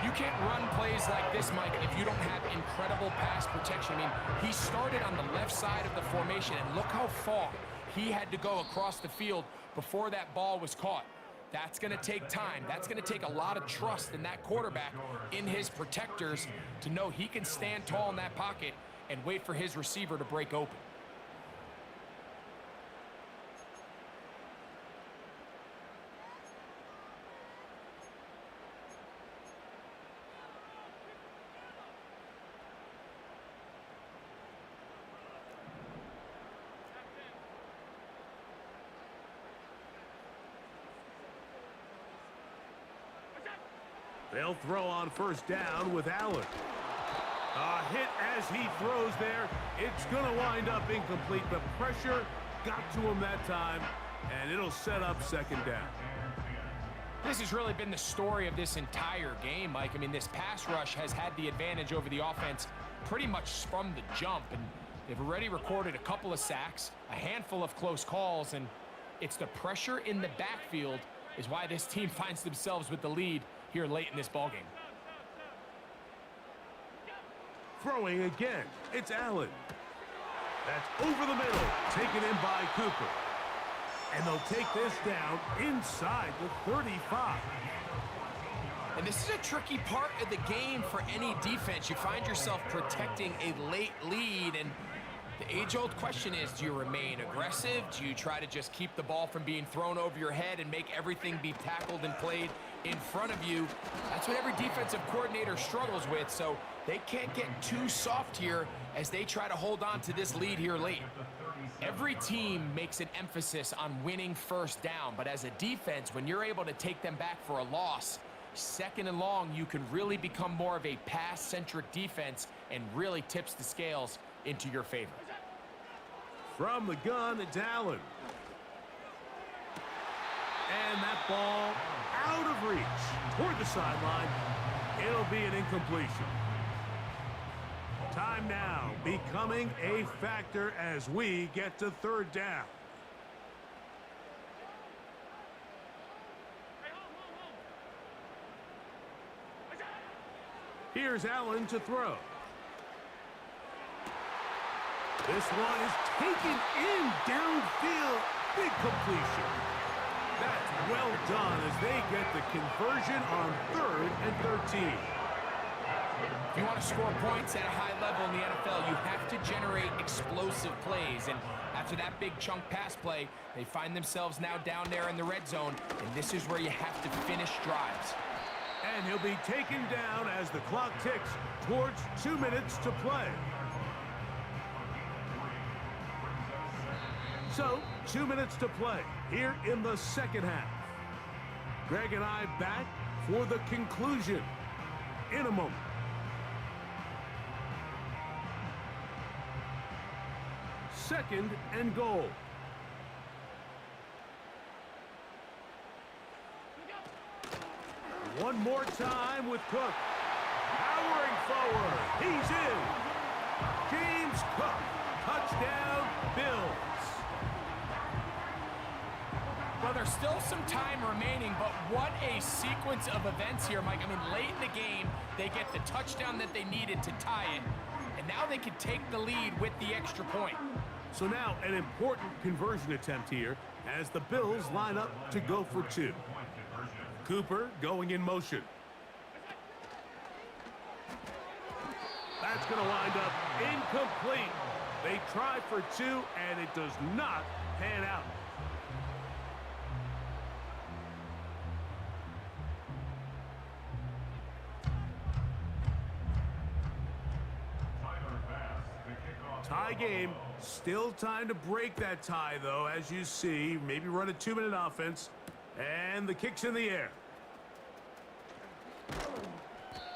You can't run plays like this, Mike, if you don't have incredible pass protection. I mean, he started on the left side of the formation, and look how far he had to go across the field before that ball was caught. That's going to take time. That's going to take a lot of trust in that quarterback, in his protectors, to know he can stand tall in that pocket and wait for his receiver to break open. They'll throw on first down with Allen. A hit as he throws there. It's going to wind up incomplete. The pressure got to him that time, and it'll set up second down. This has really been the story of this entire game, Mike. I mean, this pass rush has had the advantage over the offense pretty much from the jump, and they've already recorded a couple of sacks, a handful of close calls, and it's the pressure in the backfield is why this team finds themselves with the lead here late in this ballgame. Throwing again, it's Allen. That's over the middle, taken in by Cooper. And they'll take this down inside the 35. And this is a tricky part of the game for any defense. You find yourself protecting a late lead, and the age-old question is, do you remain aggressive? Do you try to just keep the ball from being thrown over your head and make everything be tackled and played in front of you? That's what every defensive coordinator struggles with, so they can't get too soft here as they try to hold on to this lead here late. Every team makes an emphasis on winning first down, but as a defense, when you're able to take them back for a loss, second and long, you can really become more of a pass-centric defense and really tips the scales into your favor. From the gun, it's Allen. And that ball out of reach toward the sideline. It'll be an incompletion. Time now becoming a factor as we get to third down. Here's Allen to throw. This one is taken in downfield. Big completion. That's well done as they get the conversion on 3rd and 13. If you want to score points at a high level in the NFL, you have to generate explosive plays. And after that big chunk pass play, they find themselves now down there in the red zone. And this is where you have to finish drives. And he'll be taken down as the clock ticks towards 2 minutes to play. So, 2 minutes to play here in the second half. Greg and I back for the conclusion in a moment. Second and goal. One more time with Cook. Powering forward. He's in. James Cook. Touchdown, Bills. Well, there's still some time remaining, but what a sequence of events here, Mike. I mean, late in the game, they get the touchdown that they needed to tie it, and now they can take the lead with the extra point. So now an important conversion attempt here as the Bills line up to go for 2. Cooper going in motion. That's going to wind up incomplete. They try for 2, and it does not pan out. Tie game. Still time to break that tie, though, as you see. Maybe run a 2-minute offense. And the kick's in the air.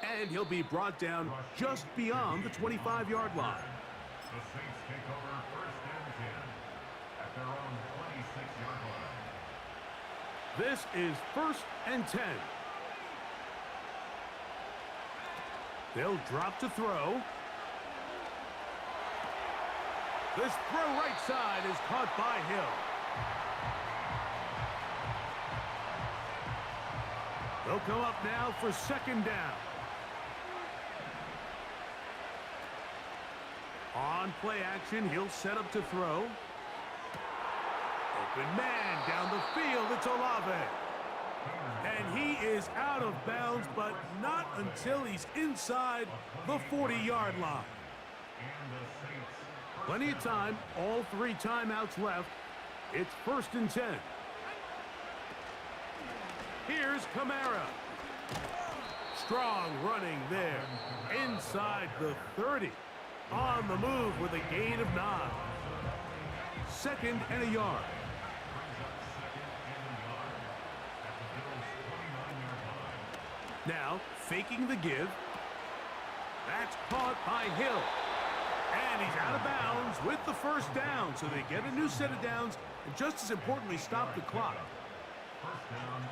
And he'll be brought down just beyond the 25-yard line. The Saints take over 1st and 10 at their own 26-yard line. This is 1st and 10. They'll drop to throw. This throw right side is caught by Hill. They'll come up now for 2nd down. On play action, he'll set up to throw. Open man down the field, it's Olave. And he is out of bounds, but not until he's inside the 40-yard line. Plenty of time, all 3 timeouts left. It's 1st and 10. Here's Kamara. Strong running there. Inside the 30. On the move with a gain of 9. 2nd and a yard. Now, faking the give. That's caught by Hill. And he's out of bounds with the 1st down. So they get a new set of downs and just as importantly, stop the clock.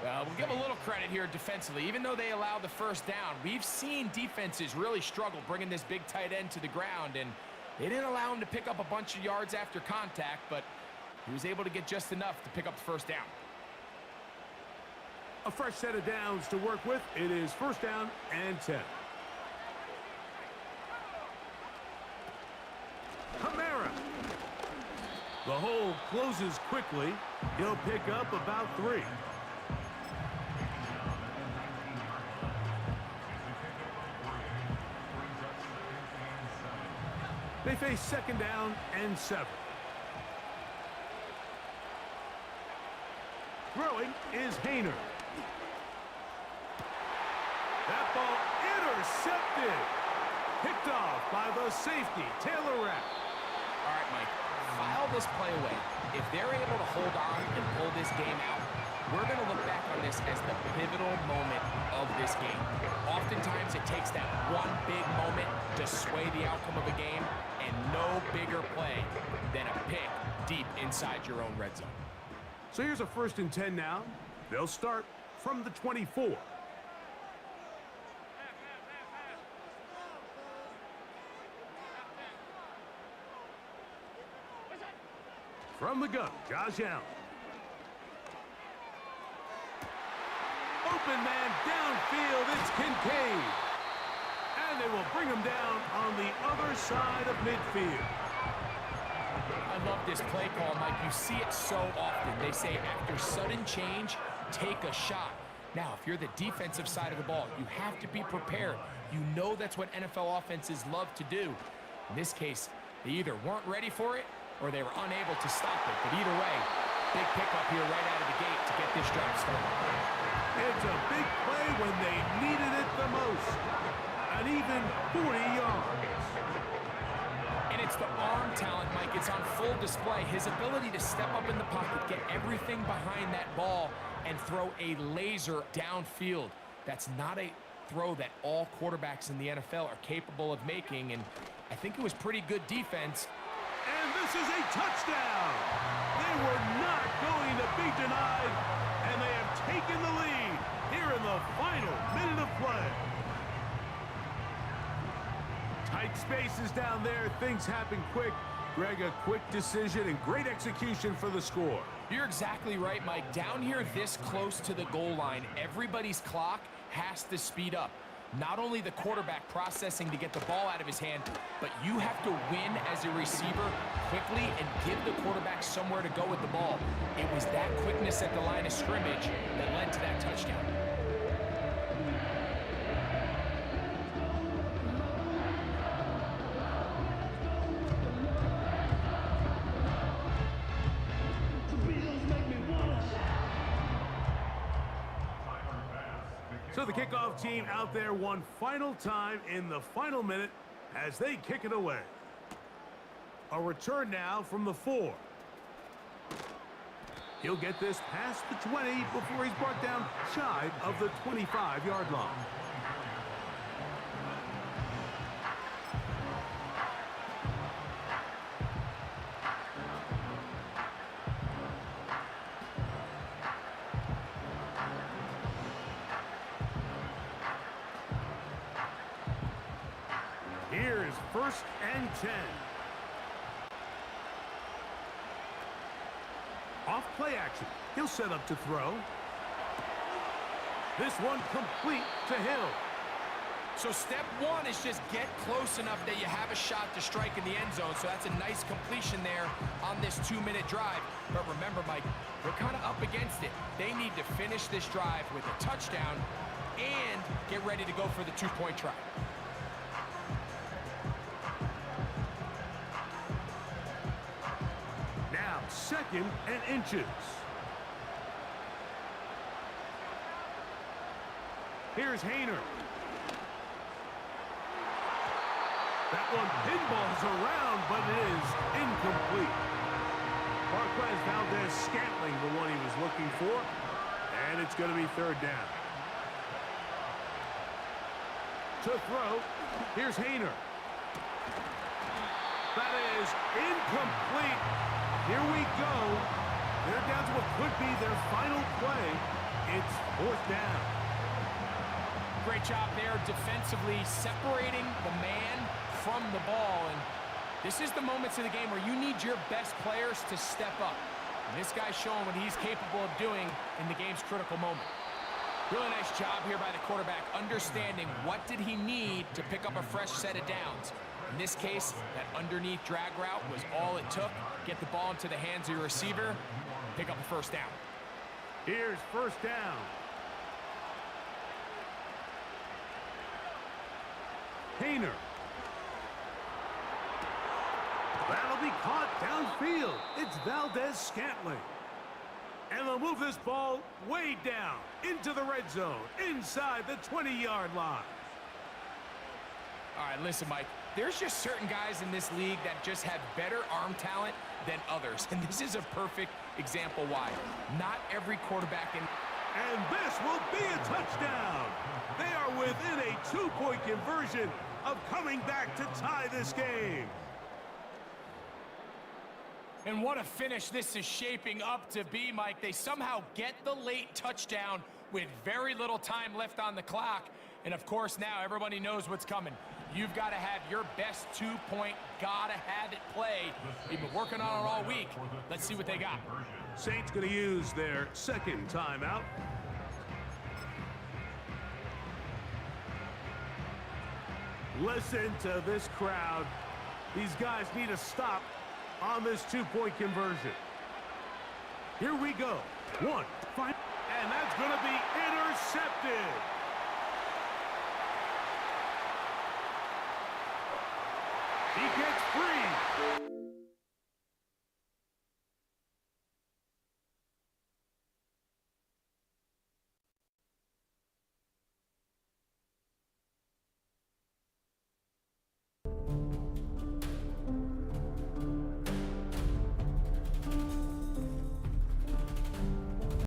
Well, we'll give a little credit here defensively. Even though they allow the 1st down, we've seen defenses really struggle bringing this big tight end to the ground, and they didn't allow him to pick up a bunch of yards after contact, but he was able to get just enough to pick up the 1st down. A fresh set of downs to work with. It is first down and 10. Kamara. The hole closes quickly. He'll pick up about 3. They face second down and 7. Throwing is Hayner. That ball intercepted. Picked off by the safety, Taylor Rapp. All right, Mike, file this play away. If they're able to hold on and pull this game out, we're going to look back on this as the pivotal moment of this game. Oftentimes, it takes that one big moment to sway the outcome of a game, and no bigger play than a pick deep inside your own red zone. So here's a first and 10 now. They'll start from the 24. From the gun, Josh Allen. Open man downfield, it's Kincaid. And they will bring him down on the other side of midfield. I love this play call, Mike. You see it so often. They say after sudden change, take a shot. Now, if you're the defensive side of the ball, you have to be prepared. You know that's what NFL offenses love to do. In this case, they either weren't ready for it or they were unable to stop it. But either way, big pickup here right out of the gate to get this drive started. It's a big play when they needed it the most. An even 40 yards. And it's the arm talent, Mike. It's on full display. His ability to step up in the pocket, get everything behind that ball, and throw a laser downfield. That's not a throw that all quarterbacks in the NFL are capable of making, and I think it was pretty good defense. And this is a touchdown. They were not going to be denied, and they have taken the lead here in the final minute of play. Tight spaces down there. Things happen quick. Greg, a quick decision and great execution for the score. You're exactly right, Mike. Down here this close to the goal line, everybody's clock has to speed up. Not only the quarterback processing to get the ball out of his hand, but you have to win as a receiver quickly and give the quarterback somewhere to go with the ball. It was that quickness at the line of scrimmage that led to that touchdown. So the kickoff team out there one final time in the final minute as they kick it away. A return now from the 4. He'll get this past the 20 before he's brought down shy of the 25-yard line. Here is first and 10. Off play action. He'll set up to throw. This one complete to Hill. So step one is just get close enough that you have a shot to strike in the end zone. So that's a nice completion there on this 2-minute drive. But remember, Mike, they're kind of up against it. They need to finish this drive with a touchdown and get ready to go for the 2-point try. Now second and inches. Here's Hayner. That one pinballs around, but it is incomplete. Marquez Valdez-Scantling, the one he was looking for. And it's going to be third down. To throw, here's Hayner. That is incomplete. Here we go. They're down to what could be their final play. It's fourth down. Great job there defensively, separating the man from the ball. And this is the moments of the game where you need your best players to step up. And this guy's showing what he's capable of doing in the game's critical moment. Really nice job here by the quarterback, understanding what did he need to pick up a fresh set of downs. In this case, that underneath drag route was all it took. Get the ball into the hands of your receiver, pick up a first down. Here's first down. Hayner. That'll be caught downfield. It's Valdez-Scantling. And they'll move this ball way down into the red zone, inside the 20-yard line. All right, listen, Mike. There's just certain guys in this league that just have better arm talent than others. And this is a perfect example why. Not every quarterback in... And this will be a touchdown. They are within a 2-point conversion of coming back to tie this game. And what a finish this is shaping up to be, Mike. They somehow get the late touchdown with very little time left on the clock. And, of course, now everybody knows what's coming. You've got to have your best 2-point, gotta have it play. You've been working on it all week. Let's see what they got. Saints going to use their second timeout. Listen to this crowd. These guys need to stop on this 2-point conversion. Here we go. One, five, and that's going to be intercepted. He gets free.